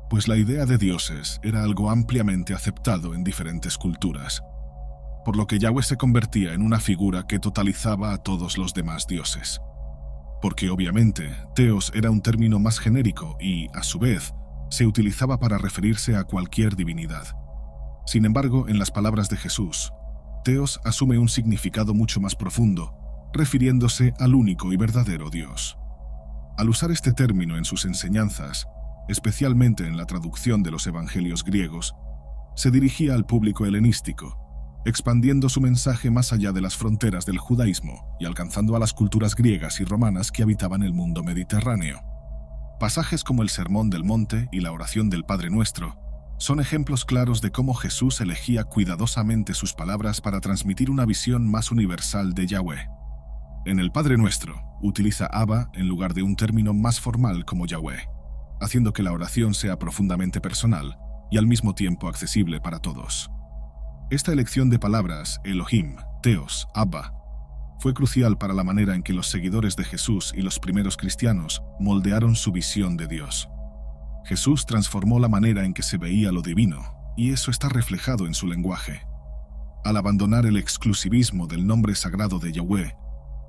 pues la idea de dioses era algo ampliamente aceptado en diferentes culturas, por lo que Yahweh se convertía en una figura que totalizaba a todos los demás dioses. porque obviamente teos era un término más genérico y, a su vez, se utilizaba para referirse a cualquier divinidad. Sin embargo, en las palabras de Jesús, teos asume un significado mucho más profundo, refiriéndose al único y verdadero Dios. Al usar este término en sus enseñanzas, especialmente en la traducción de los evangelios griegos, se dirigía al público helenístico, expandiendo su mensaje más allá de las fronteras del judaísmo y alcanzando a las culturas griegas y romanas que habitaban el mundo mediterráneo. Pasajes como el Sermón del Monte y la oración del Padre Nuestro son ejemplos claros de cómo Jesús elegía cuidadosamente sus palabras para transmitir una visión más universal de Yahweh. En el Padre Nuestro, utiliza Abba en lugar de un término más formal como Yahweh, haciendo que la oración sea profundamente personal y al mismo tiempo accesible para todos. Esta elección de palabras, Elohim, Teos, Abba, fue crucial para la manera en que los seguidores de Jesús y los primeros cristianos moldearon su visión de Dios. Jesús transformó la manera en que se veía lo divino, y eso está reflejado en su lenguaje. Al abandonar el exclusivismo del nombre sagrado de Yahweh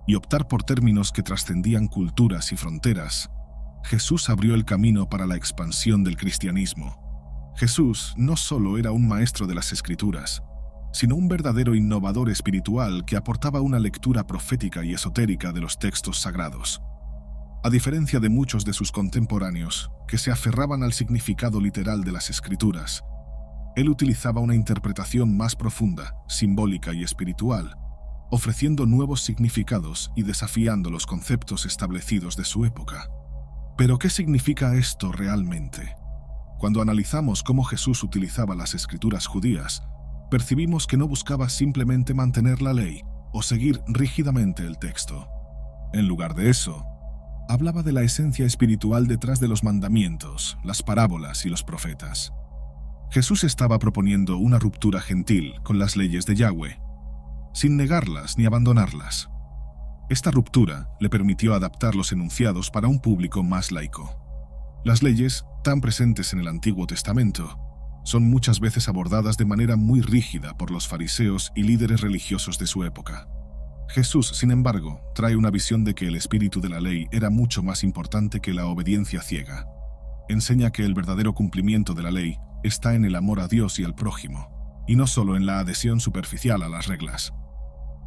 y optar por términos que trascendían culturas y fronteras, Jesús abrió el camino para la expansión del cristianismo. Jesús no solo era un maestro de las Escrituras, sino un verdadero innovador espiritual que aportaba una lectura profética y esotérica de los textos sagrados. A diferencia de muchos de sus contemporáneos, que se aferraban al significado literal de las Escrituras, él utilizaba una interpretación más profunda, simbólica y espiritual, ofreciendo nuevos significados y desafiando los conceptos establecidos de su época. ¿Pero qué significa esto realmente? Cuando analizamos cómo Jesús utilizaba las Escrituras judías, percibimos que no buscaba simplemente mantener la ley o seguir rígidamente el texto. En lugar de eso, hablaba de la esencia espiritual detrás de los mandamientos, las parábolas y los profetas. Jesús estaba proponiendo una ruptura gentil con las leyes de Yahweh, sin negarlas ni abandonarlas. Esta ruptura le permitió adaptar los enunciados para un público más laico. Las leyes, tan presentes en el Antiguo Testamento, son muchas veces abordadas de manera muy rígida por los fariseos y líderes religiosos de su época. Jesús, sin embargo, trae una visión de que el espíritu de la ley era mucho más importante que la obediencia ciega. Enseña que el verdadero cumplimiento de la ley está en el amor a Dios y al prójimo, y no solo en la adhesión superficial a las reglas.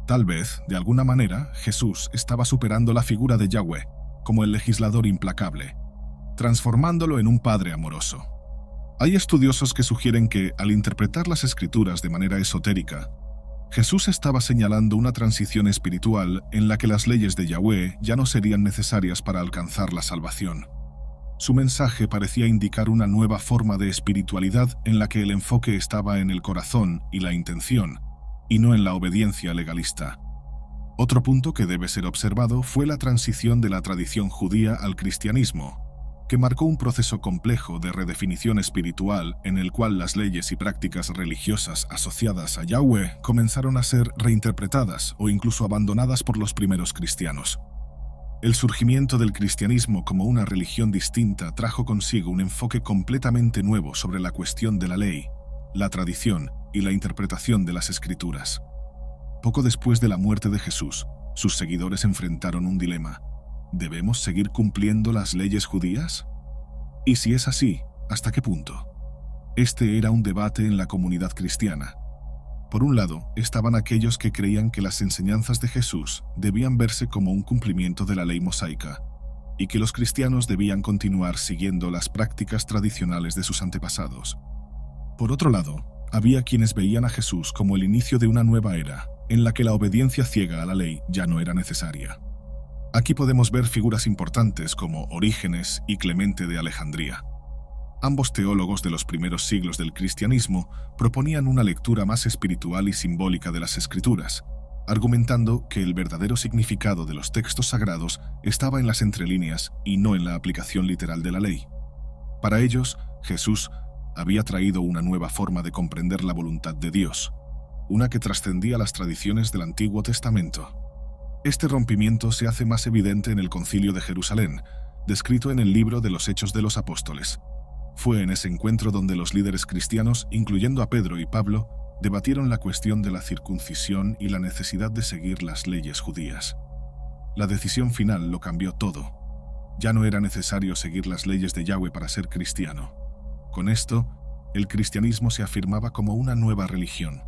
Tal vez, de alguna manera, Jesús estaba superando la figura de Yahweh como el legislador implacable, transformándolo en un padre amoroso. Hay estudiosos que sugieren que, al interpretar las Escrituras de manera esotérica, Jesús estaba señalando una transición espiritual en la que las leyes de Yahweh ya no serían necesarias para alcanzar la salvación. Su mensaje parecía indicar una nueva forma de espiritualidad en la que el enfoque estaba en el corazón y la intención, y no en la obediencia legalista. Otro punto que debe ser observado fue la transición de la tradición judía al cristianismo, que marcó un proceso complejo de redefinición espiritual en el cual las leyes y prácticas religiosas asociadas a Yahweh comenzaron a ser reinterpretadas o incluso abandonadas por los primeros cristianos. El surgimiento del cristianismo como una religión distinta trajo consigo un enfoque completamente nuevo sobre la cuestión de la ley, la tradición y la interpretación de las Escrituras. Poco después de la muerte de Jesús, sus seguidores enfrentaron un dilema. ¿Debemos seguir cumpliendo las leyes judías? Y si es así, ¿hasta qué punto? Este era un debate en la comunidad cristiana. Por un lado, estaban aquellos que creían que las enseñanzas de Jesús debían verse como un cumplimiento de la ley mosaica, y que los cristianos debían continuar siguiendo las prácticas tradicionales de sus antepasados. Por otro lado, había quienes veían a Jesús como el inicio de una nueva era, en la que la obediencia ciega a la ley ya no era necesaria. Aquí podemos ver figuras importantes como Orígenes y Clemente de Alejandría. Ambos teólogos de los primeros siglos del cristianismo proponían una lectura más espiritual y simbólica de las Escrituras, argumentando que el verdadero significado de los textos sagrados estaba en las entrelíneas y no en la aplicación literal de la ley. Para ellos, Jesús había traído una nueva forma de comprender la voluntad de Dios, una que trascendía las tradiciones del Antiguo Testamento. Este rompimiento se hace más evidente en el Concilio de Jerusalén, descrito en el libro de los Hechos de los Apóstoles. Fue en ese encuentro donde los líderes cristianos, incluyendo a Pedro y Pablo, debatieron la cuestión de la circuncisión y la necesidad de seguir las leyes judías. La decisión final lo cambió todo. Ya no era necesario seguir las leyes de Yahweh para ser cristiano. Con esto, el cristianismo se afirmaba como una nueva religión,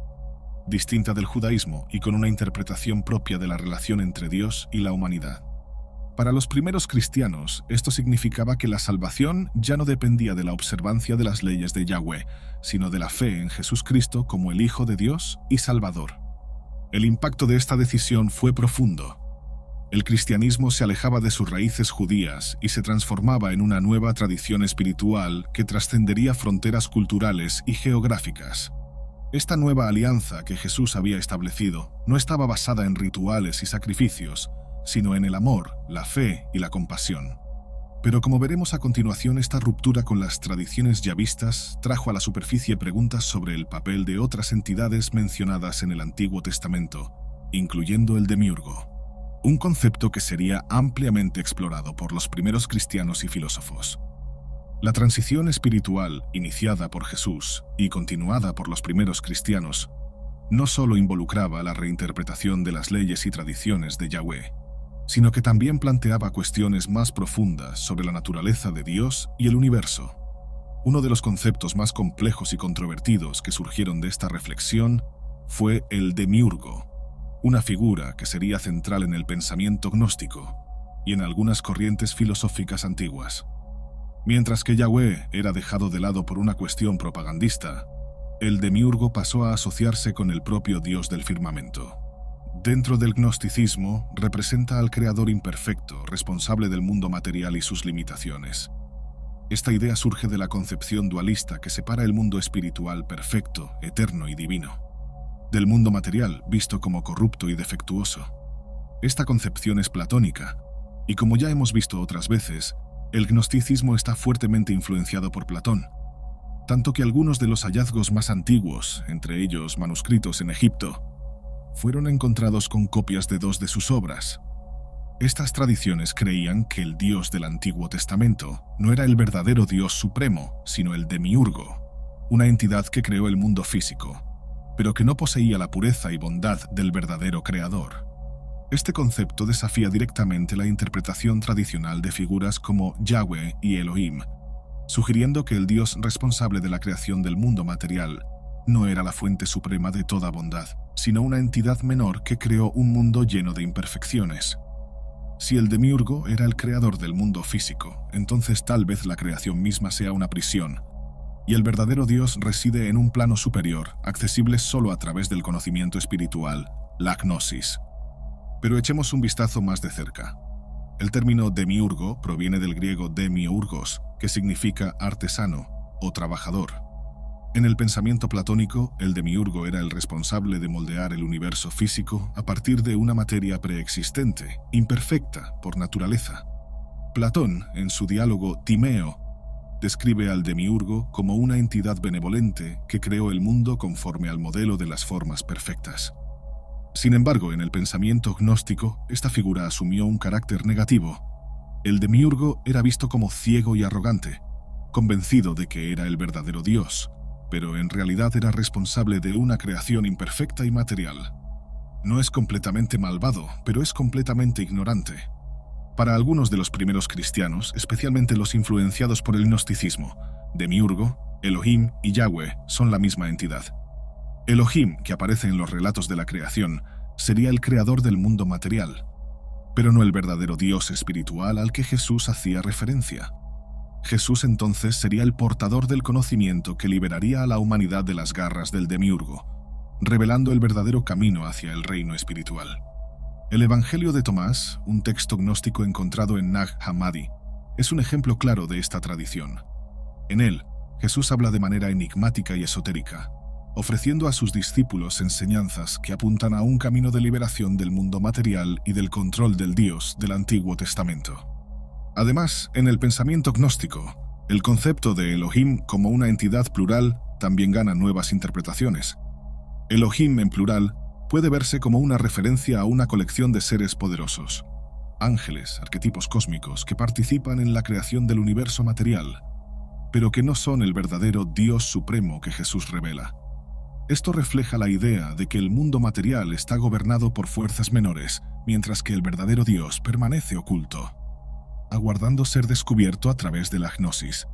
distinta del judaísmo y con una interpretación propia de la relación entre Dios y la humanidad. Para los primeros cristianos, esto significaba que la salvación ya no dependía de la observancia de las leyes de Yahweh, sino de la fe en Jesucristo como el Hijo de Dios y Salvador. El impacto de esta decisión fue profundo. El cristianismo se alejaba de sus raíces judías y se transformaba en una nueva tradición espiritual que trascendería fronteras culturales y geográficas. Esta nueva alianza que Jesús había establecido no estaba basada en rituales y sacrificios, sino en el amor, la fe y la compasión. Pero como veremos a continuación, esta ruptura con las tradiciones yahvistas trajo a la superficie preguntas sobre el papel de otras entidades mencionadas en el Antiguo Testamento, incluyendo el demiurgo, un concepto que sería ampliamente explorado por los primeros cristianos y filósofos. La transición espiritual iniciada por Jesús y continuada por los primeros cristianos no solo involucraba la reinterpretación de las leyes y tradiciones de Yahweh, sino que también planteaba cuestiones más profundas sobre la naturaleza de Dios y el universo. Uno de los conceptos más complejos y controvertidos que surgieron de esta reflexión fue el demiurgo, una figura que sería central en el pensamiento gnóstico y en algunas corrientes filosóficas antiguas. Mientras que Yahweh era dejado de lado por una cuestión propagandista, el demiurgo pasó a asociarse con el propio Dios del firmamento. Dentro del gnosticismo, representa al creador imperfecto, responsable del mundo material y sus limitaciones. Esta idea surge de la concepción dualista que separa el mundo espiritual perfecto, eterno y divino, del mundo material, visto como corrupto y defectuoso. Esta concepción es platónica, y como ya hemos visto otras veces, el gnosticismo está fuertemente influenciado por Platón, tanto que algunos de los hallazgos más antiguos, entre ellos manuscritos en Egipto, fueron encontrados con copias de 2 de sus obras. Estas tradiciones creían que el Dios del Antiguo Testamento no era el verdadero Dios supremo, sino el demiurgo, una entidad que creó el mundo físico, pero que no poseía la pureza y bondad del verdadero creador. Este concepto desafía directamente la interpretación tradicional de figuras como Yahweh y Elohim, sugiriendo que el Dios responsable de la creación del mundo material no era la fuente suprema de toda bondad, sino una entidad menor que creó un mundo lleno de imperfecciones. Si el demiurgo era el creador del mundo físico, entonces tal vez la creación misma sea una prisión, y el verdadero Dios reside en un plano superior, accesible solo a través del conocimiento espiritual, la gnosis. Pero echemos un vistazo más de cerca. El término demiurgo proviene del griego demiurgos, que significa artesano o trabajador. En el pensamiento platónico, el demiurgo era el responsable de moldear el universo físico a partir de una materia preexistente, imperfecta por naturaleza. Platón, en su diálogo Timeo, describe al demiurgo como una entidad benevolente que creó el mundo conforme al modelo de las formas perfectas. Sin embargo, en el pensamiento gnóstico, esta figura asumió un carácter negativo. El demiurgo era visto como ciego y arrogante, convencido de que era el verdadero Dios, pero en realidad era responsable de una creación imperfecta y material. No es completamente malvado, pero es completamente ignorante. Para algunos de los primeros cristianos, especialmente los influenciados por el gnosticismo, demiurgo, Elohim y Yahweh son la misma entidad. Elohim, que aparece en los relatos de la creación, sería el creador del mundo material, pero no el verdadero Dios espiritual al que Jesús hacía referencia. Jesús entonces sería el portador del conocimiento que liberaría a la humanidad de las garras del demiurgo, revelando el verdadero camino hacia el reino espiritual. El Evangelio de Tomás, un texto gnóstico encontrado en Nag Hammadi, es un ejemplo claro de esta tradición. En él, Jesús habla de manera enigmática y esotérica, ofreciendo a sus discípulos enseñanzas que apuntan a un camino de liberación del mundo material y del control del Dios del Antiguo Testamento. Además, en el pensamiento gnóstico, el concepto de Elohim como una entidad plural también gana nuevas interpretaciones. Elohim en plural puede verse como una referencia a una colección de seres poderosos, ángeles, arquetipos cósmicos que participan en la creación del universo material, pero que no son el verdadero Dios supremo que Jesús revela. Esto refleja la idea de que el mundo material está gobernado por fuerzas menores, mientras que el verdadero Dios permanece oculto, aguardando ser descubierto a través de la gnosis.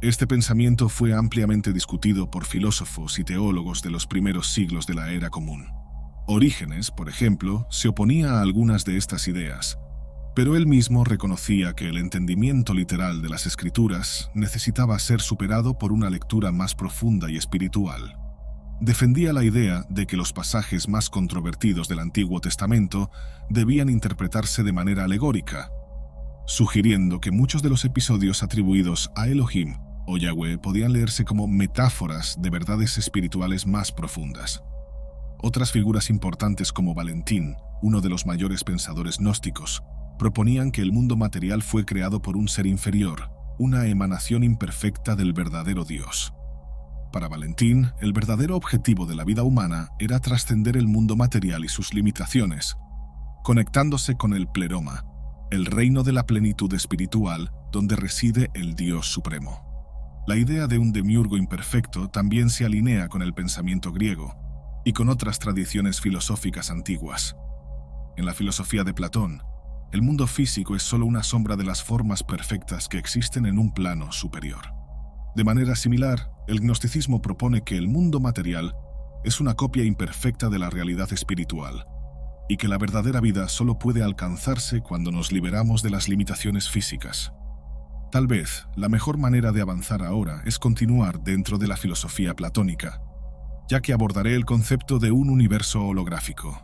Este pensamiento fue ampliamente discutido por filósofos y teólogos de los primeros siglos de la Era Común. Orígenes, por ejemplo, se oponía a algunas de estas ideas, pero él mismo reconocía que el entendimiento literal de las Escrituras necesitaba ser superado por una lectura más profunda y espiritual. Defendía la idea de que los pasajes más controvertidos del Antiguo Testamento debían interpretarse de manera alegórica, sugiriendo que muchos de los episodios atribuidos a Elohim o Yahweh podían leerse como metáforas de verdades espirituales más profundas. Otras figuras importantes como Valentín, uno de los mayores pensadores gnósticos, proponían que el mundo material fue creado por un ser inferior, una emanación imperfecta del verdadero Dios. Para Valentín, el verdadero objetivo de la vida humana era trascender el mundo material y sus limitaciones, conectándose con el pleroma, el reino de la plenitud espiritual donde reside el Dios supremo. La idea de un demiurgo imperfecto también se alinea con el pensamiento griego y con otras tradiciones filosóficas antiguas. En la filosofía de Platón, el mundo físico es solo una sombra de las formas perfectas que existen en un plano superior. De manera similar, el gnosticismo propone que el mundo material es una copia imperfecta de la realidad espiritual y que la verdadera vida solo puede alcanzarse cuando nos liberamos de las limitaciones físicas. Tal vez la mejor manera de avanzar ahora es continuar dentro de la filosofía platónica, ya que abordaré el concepto de un universo holográfico.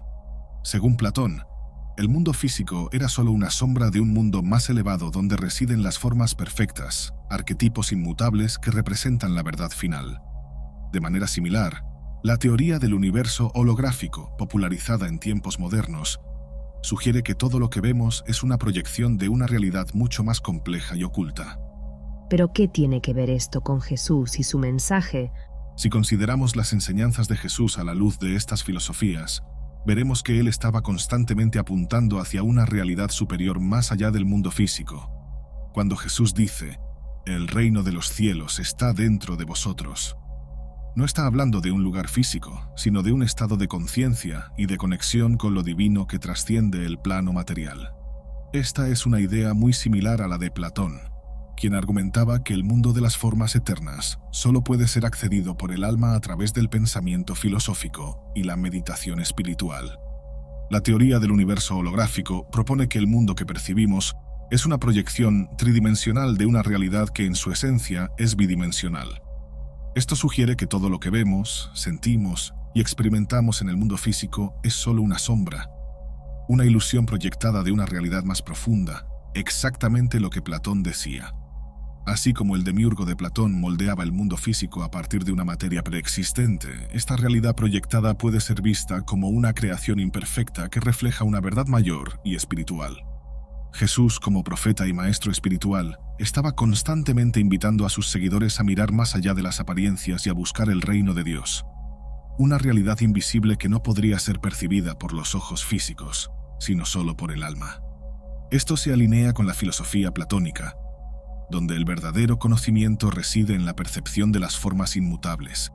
Según Platón, el mundo físico era solo una sombra de un mundo más elevado donde residen las formas perfectas, arquetipos inmutables que representan la verdad final. De manera similar, la teoría del universo holográfico, popularizada en tiempos modernos, sugiere que todo lo que vemos es una proyección de una realidad mucho más compleja y oculta. ¿Pero qué tiene que ver esto con Jesús y su mensaje? Si consideramos las enseñanzas de Jesús a la luz de estas filosofías, veremos que él estaba constantemente apuntando hacia una realidad superior más allá del mundo físico. Cuando Jesús dice, «El reino de los cielos está dentro de vosotros», no está hablando de un lugar físico, sino de un estado de conciencia y de conexión con lo divino que trasciende el plano material. Esta es una idea muy similar a la de Platón, quien argumentaba que el mundo de las formas eternas solo puede ser accedido por el alma a través del pensamiento filosófico y la meditación espiritual. La teoría del universo holográfico propone que el mundo que percibimos es una proyección tridimensional de una realidad que en su esencia es bidimensional. Esto sugiere que todo lo que vemos, sentimos y experimentamos en el mundo físico es solo una sombra, una ilusión proyectada de una realidad más profunda, exactamente lo que Platón decía. Así como el demiurgo de Platón moldeaba el mundo físico a partir de una materia preexistente, esta realidad proyectada puede ser vista como una creación imperfecta que refleja una verdad mayor y espiritual. Jesús, como profeta y maestro espiritual, estaba constantemente invitando a sus seguidores a mirar más allá de las apariencias y a buscar el reino de Dios, una realidad invisible que no podría ser percibida por los ojos físicos, sino solo por el alma. Esto se alinea con la filosofía platónica, donde el verdadero conocimiento reside en la percepción de las formas inmutables,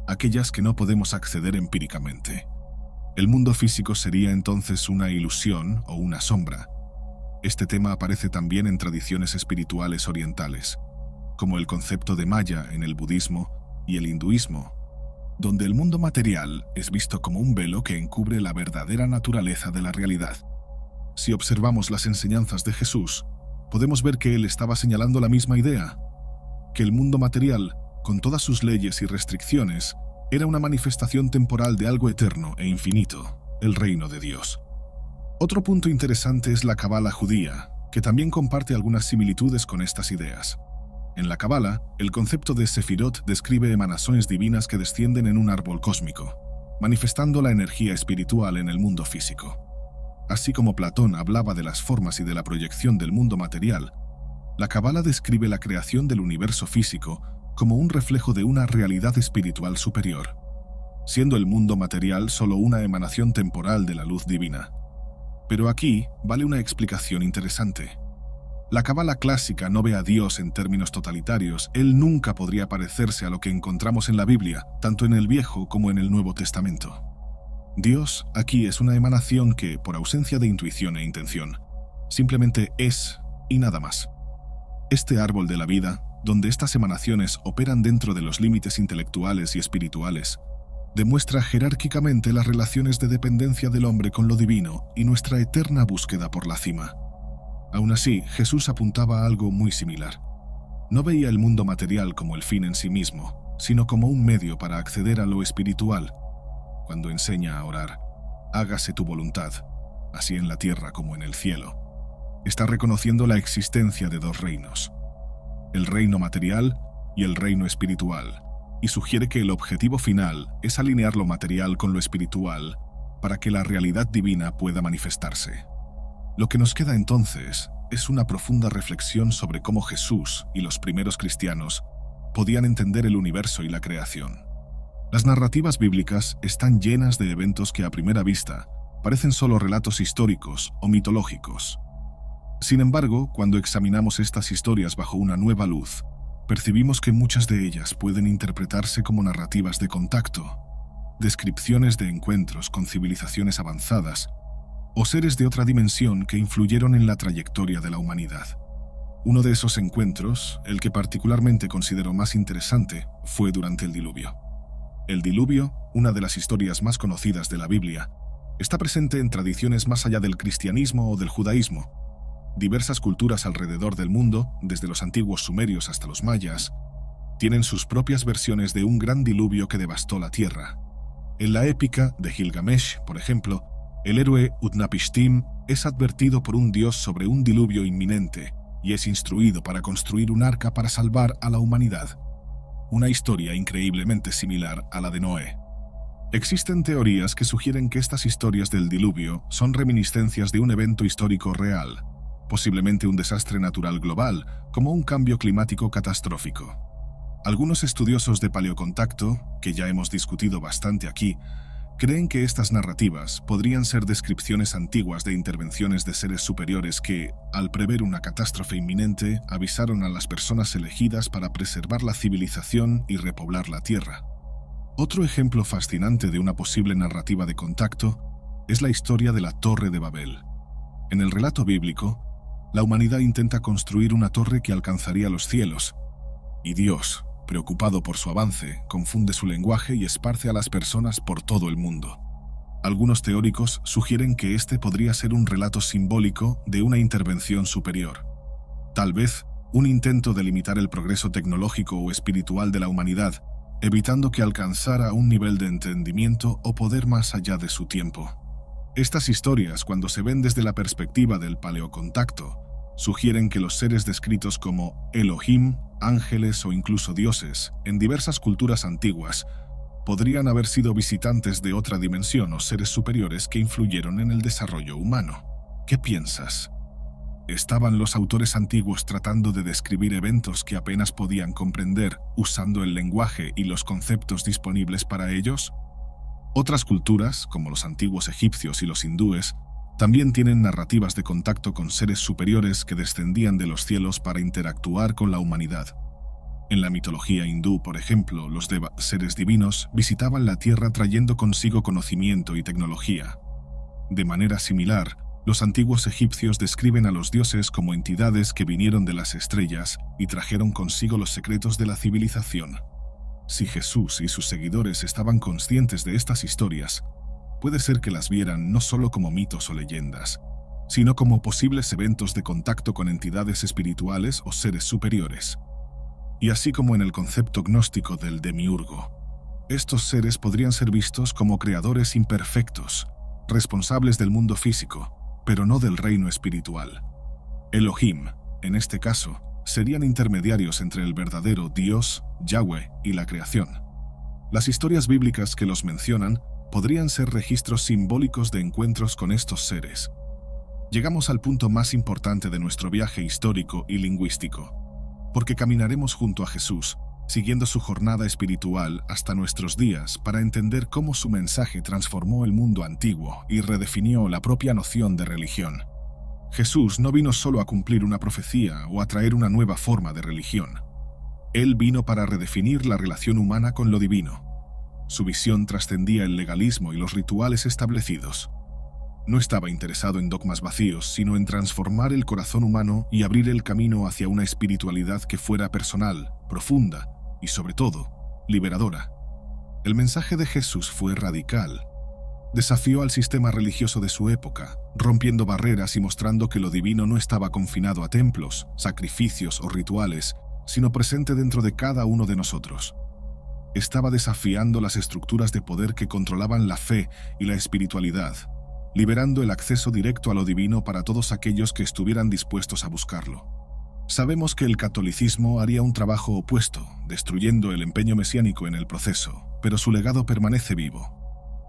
aquellas que no podemos acceder empíricamente. El mundo físico sería entonces una ilusión o una sombra. Este tema aparece también en tradiciones espirituales orientales, como el concepto de Maya en el budismo y el hinduismo, donde el mundo material es visto como un velo que encubre la verdadera naturaleza de la realidad. Si observamos las enseñanzas de Jesús, podemos ver que él estaba señalando la misma idea, que el mundo material, con todas sus leyes y restricciones, era una manifestación temporal de algo eterno e infinito, el reino de Dios. Otro punto interesante es la Cábala judía, que también comparte algunas similitudes con estas ideas. En la Cábala, el concepto de Sefirot describe emanaciones divinas que descienden en un árbol cósmico, manifestando la energía espiritual en el mundo físico. Así como Platón hablaba de las formas y de la proyección del mundo material, la Cábala describe la creación del universo físico como un reflejo de una realidad espiritual superior, siendo el mundo material solo una emanación temporal de la luz divina. Pero aquí vale una explicación interesante. La cábala clásica no ve a Dios en términos totalitarios. Él nunca podría parecerse a lo que encontramos en la Biblia, tanto en el Viejo como en el Nuevo Testamento. Dios aquí es una emanación que, por ausencia de intuición e intención, simplemente es y nada más. Este árbol de la vida, donde estas emanaciones operan dentro de los límites intelectuales y espirituales, demuestra jerárquicamente las relaciones de dependencia del hombre con lo divino y nuestra eterna búsqueda por la cima. Aún así, Jesús apuntaba a algo muy similar. No veía el mundo material como el fin en sí mismo, sino como un medio para acceder a lo espiritual. Cuando enseña a orar, hágase tu voluntad, así en la tierra como en el cielo, está reconociendo la existencia de dos reinos, el reino material y el reino espiritual, y sugiere que el objetivo final es alinear lo material con lo espiritual para que la realidad divina pueda manifestarse. Lo que nos queda entonces es una profunda reflexión sobre cómo Jesús y los primeros cristianos podían entender el universo y la creación. Las narrativas bíblicas están llenas de eventos que a primera vista parecen solo relatos históricos o mitológicos. Sin embargo, cuando examinamos estas historias bajo una nueva luz, percibimos que muchas de ellas pueden interpretarse como narrativas de contacto, descripciones de encuentros con civilizaciones avanzadas o seres de otra dimensión que influyeron en la trayectoria de la humanidad. Uno de esos encuentros, el que particularmente considero más interesante, fue durante el diluvio. El diluvio, una de las historias más conocidas de la Biblia, está presente en tradiciones más allá del cristianismo o del judaísmo. Diversas culturas alrededor del mundo, desde los antiguos sumerios hasta los mayas, tienen sus propias versiones de un gran diluvio que devastó la tierra. En la épica de Gilgamesh, por ejemplo, el héroe Utnapishtim es advertido por un dios sobre un diluvio inminente y es instruido para construir un arca para salvar a la humanidad. Una historia increíblemente similar a la de Noé. Existen teorías que sugieren que estas historias del diluvio son reminiscencias de un evento histórico real, posiblemente un desastre natural global, como un cambio climático catastrófico. Algunos estudiosos de paleocontacto, que ya hemos discutido bastante aquí, creen que estas narrativas podrían ser descripciones antiguas de intervenciones de seres superiores que, al prever una catástrofe inminente, avisaron a las personas elegidas para preservar la civilización y repoblar la Tierra. Otro ejemplo fascinante de una posible narrativa de contacto es la historia de la Torre de Babel. En el relato bíblico, la humanidad intenta construir una torre que alcanzaría los cielos, y Dios, preocupado por su avance, confunde su lenguaje y esparce a las personas por todo el mundo. Algunos teóricos sugieren que este podría ser un relato simbólico de una intervención superior. Tal vez un intento de limitar el progreso tecnológico o espiritual de la humanidad, evitando que alcanzara un nivel de entendimiento o poder más allá de su tiempo. Estas historias, cuando se ven desde la perspectiva del paleocontacto, sugieren que los seres descritos como Elohim, ángeles o incluso dioses, en diversas culturas antiguas, podrían haber sido visitantes de otra dimensión o seres superiores que influyeron en el desarrollo humano. ¿Qué piensas? ¿Estaban los autores antiguos tratando de describir eventos que apenas podían comprender usando el lenguaje y los conceptos disponibles para ellos? Otras culturas, como los antiguos egipcios y los hindúes, también tienen narrativas de contacto con seres superiores que descendían de los cielos para interactuar con la humanidad. En la mitología hindú, por ejemplo, los Deva, seres divinos, visitaban la Tierra trayendo consigo conocimiento y tecnología. De manera similar, los antiguos egipcios describen a los dioses como entidades que vinieron de las estrellas y trajeron consigo los secretos de la civilización. Si Jesús y sus seguidores estaban conscientes de estas historias, puede ser que las vieran no solo como mitos o leyendas, sino como posibles eventos de contacto con entidades espirituales o seres superiores. Y así como en el concepto gnóstico del demiurgo, estos seres podrían ser vistos como creadores imperfectos, responsables del mundo físico, pero no del reino espiritual. Elohim, en este caso, serían intermediarios entre el verdadero Dios, Yahweh, y la creación. Las historias bíblicas que los mencionan podrían ser registros simbólicos de encuentros con estos seres. Llegamos al punto más importante de nuestro viaje histórico y lingüístico, porque caminaremos junto a Jesús, siguiendo su jornada espiritual hasta nuestros días para entender cómo su mensaje transformó el mundo antiguo y redefinió la propia noción de religión. Jesús no vino solo a cumplir una profecía o a traer una nueva forma de religión. Él vino para redefinir la relación humana con lo divino. Su visión trascendía el legalismo y los rituales establecidos. No estaba interesado en dogmas vacíos, sino en transformar el corazón humano y abrir el camino hacia una espiritualidad que fuera personal, profunda y, sobre todo, liberadora. El mensaje de Jesús fue radical. Desafió al sistema religioso de su época, rompiendo barreras y mostrando que lo divino no estaba confinado a templos, sacrificios o rituales, sino presente dentro de cada uno de nosotros. Estaba desafiando las estructuras de poder que controlaban la fe y la espiritualidad, liberando el acceso directo a lo divino para todos aquellos que estuvieran dispuestos a buscarlo. Sabemos que el catolicismo haría un trabajo opuesto, destruyendo el empeño mesiánico en el proceso, pero su legado permanece vivo.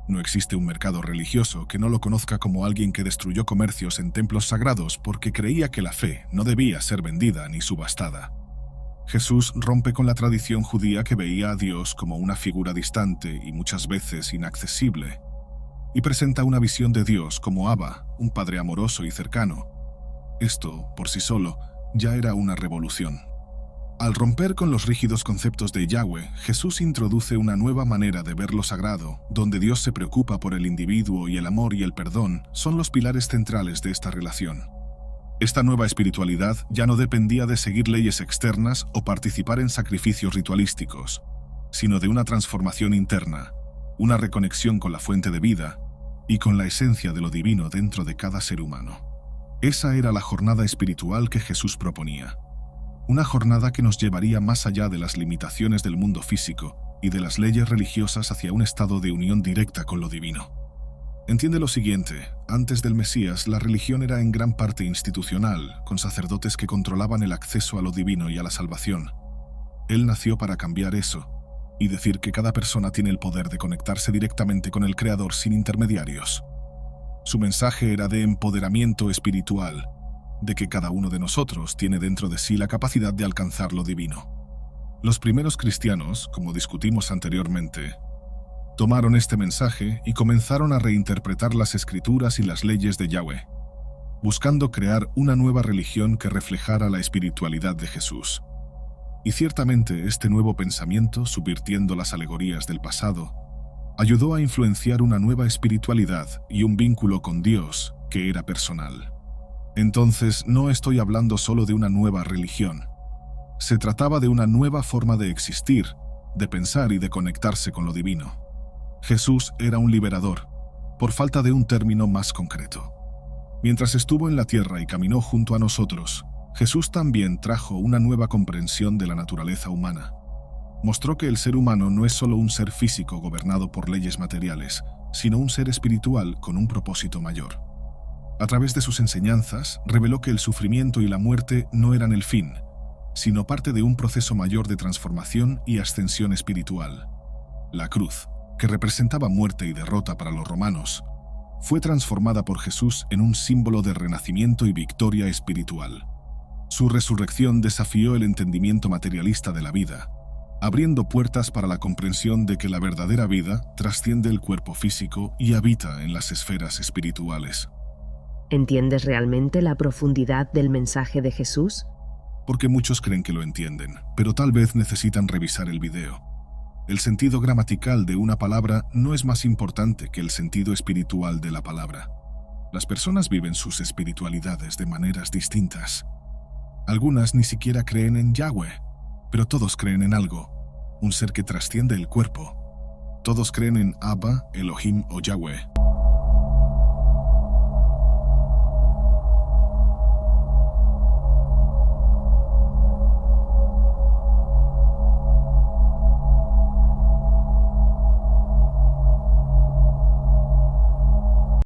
No existe un mercado religioso que no lo conozca como alguien que destruyó comercios en templos sagrados porque creía que la fe no debía ser vendida ni subastada. Jesús rompe con la tradición judía que veía a Dios como una figura distante y muchas veces inaccesible, y presenta una visión de Dios como Abba, un padre amoroso y cercano. Esto, por sí solo, ya era una revolución. Al romper con los rígidos conceptos de Yahweh, Jesús introduce una nueva manera de ver lo sagrado, donde Dios se preocupa por el individuo y el amor y el perdón son los pilares centrales de esta relación. Esta nueva espiritualidad ya no dependía de seguir leyes externas o participar en sacrificios ritualísticos, sino de una transformación interna, una reconexión con la fuente de vida y con la esencia de lo divino dentro de cada ser humano. Esa era la jornada espiritual que Jesús proponía. Una jornada que nos llevaría más allá de las limitaciones del mundo físico y de las leyes religiosas hacia un estado de unión directa con lo divino. Entiende lo siguiente: antes del Mesías, la religión era en gran parte institucional, con sacerdotes que controlaban el acceso a lo divino y a la salvación. Él nació para cambiar eso y decir que cada persona tiene el poder de conectarse directamente con el Creador sin intermediarios. Su mensaje era de empoderamiento espiritual, de que cada uno de nosotros tiene dentro de sí la capacidad de alcanzar lo divino. Los primeros cristianos, como discutimos anteriormente, tomaron este mensaje y comenzaron a reinterpretar las escrituras y las leyes de Yahweh, buscando crear una nueva religión que reflejara la espiritualidad de Jesús. Y ciertamente este nuevo pensamiento, subvirtiendo las alegorías del pasado, ayudó a influenciar una nueva espiritualidad y un vínculo con Dios que era personal. Entonces, no estoy hablando solo de una nueva religión. Se trataba de una nueva forma de existir, de pensar y de conectarse con lo divino. Jesús era un liberador, por falta de un término más concreto. Mientras estuvo en la tierra y caminó junto a nosotros, Jesús también trajo una nueva comprensión de la naturaleza humana. Mostró que el ser humano no es solo un ser físico gobernado por leyes materiales, sino un ser espiritual con un propósito mayor. A través de sus enseñanzas, reveló que el sufrimiento y la muerte no eran el fin, sino parte de un proceso mayor de transformación y ascensión espiritual. La cruz, que representaba muerte y derrota para los romanos, fue transformada por Jesús en un símbolo de renacimiento y victoria espiritual. Su resurrección desafió el entendimiento materialista de la vida, abriendo puertas para la comprensión de que la verdadera vida trasciende el cuerpo físico y habita en las esferas espirituales. ¿Entiendes realmente la profundidad del mensaje de Jesús? Porque muchos creen que lo entienden, pero tal vez necesitan revisar el video. El sentido gramatical de una palabra no es más importante que el sentido espiritual de la palabra. Las personas viven sus espiritualidades de maneras distintas. Algunas ni siquiera creen en Yahweh, pero todos creen en algo, un ser que trasciende el cuerpo. Todos creen en Abba, Elohim o Yahweh.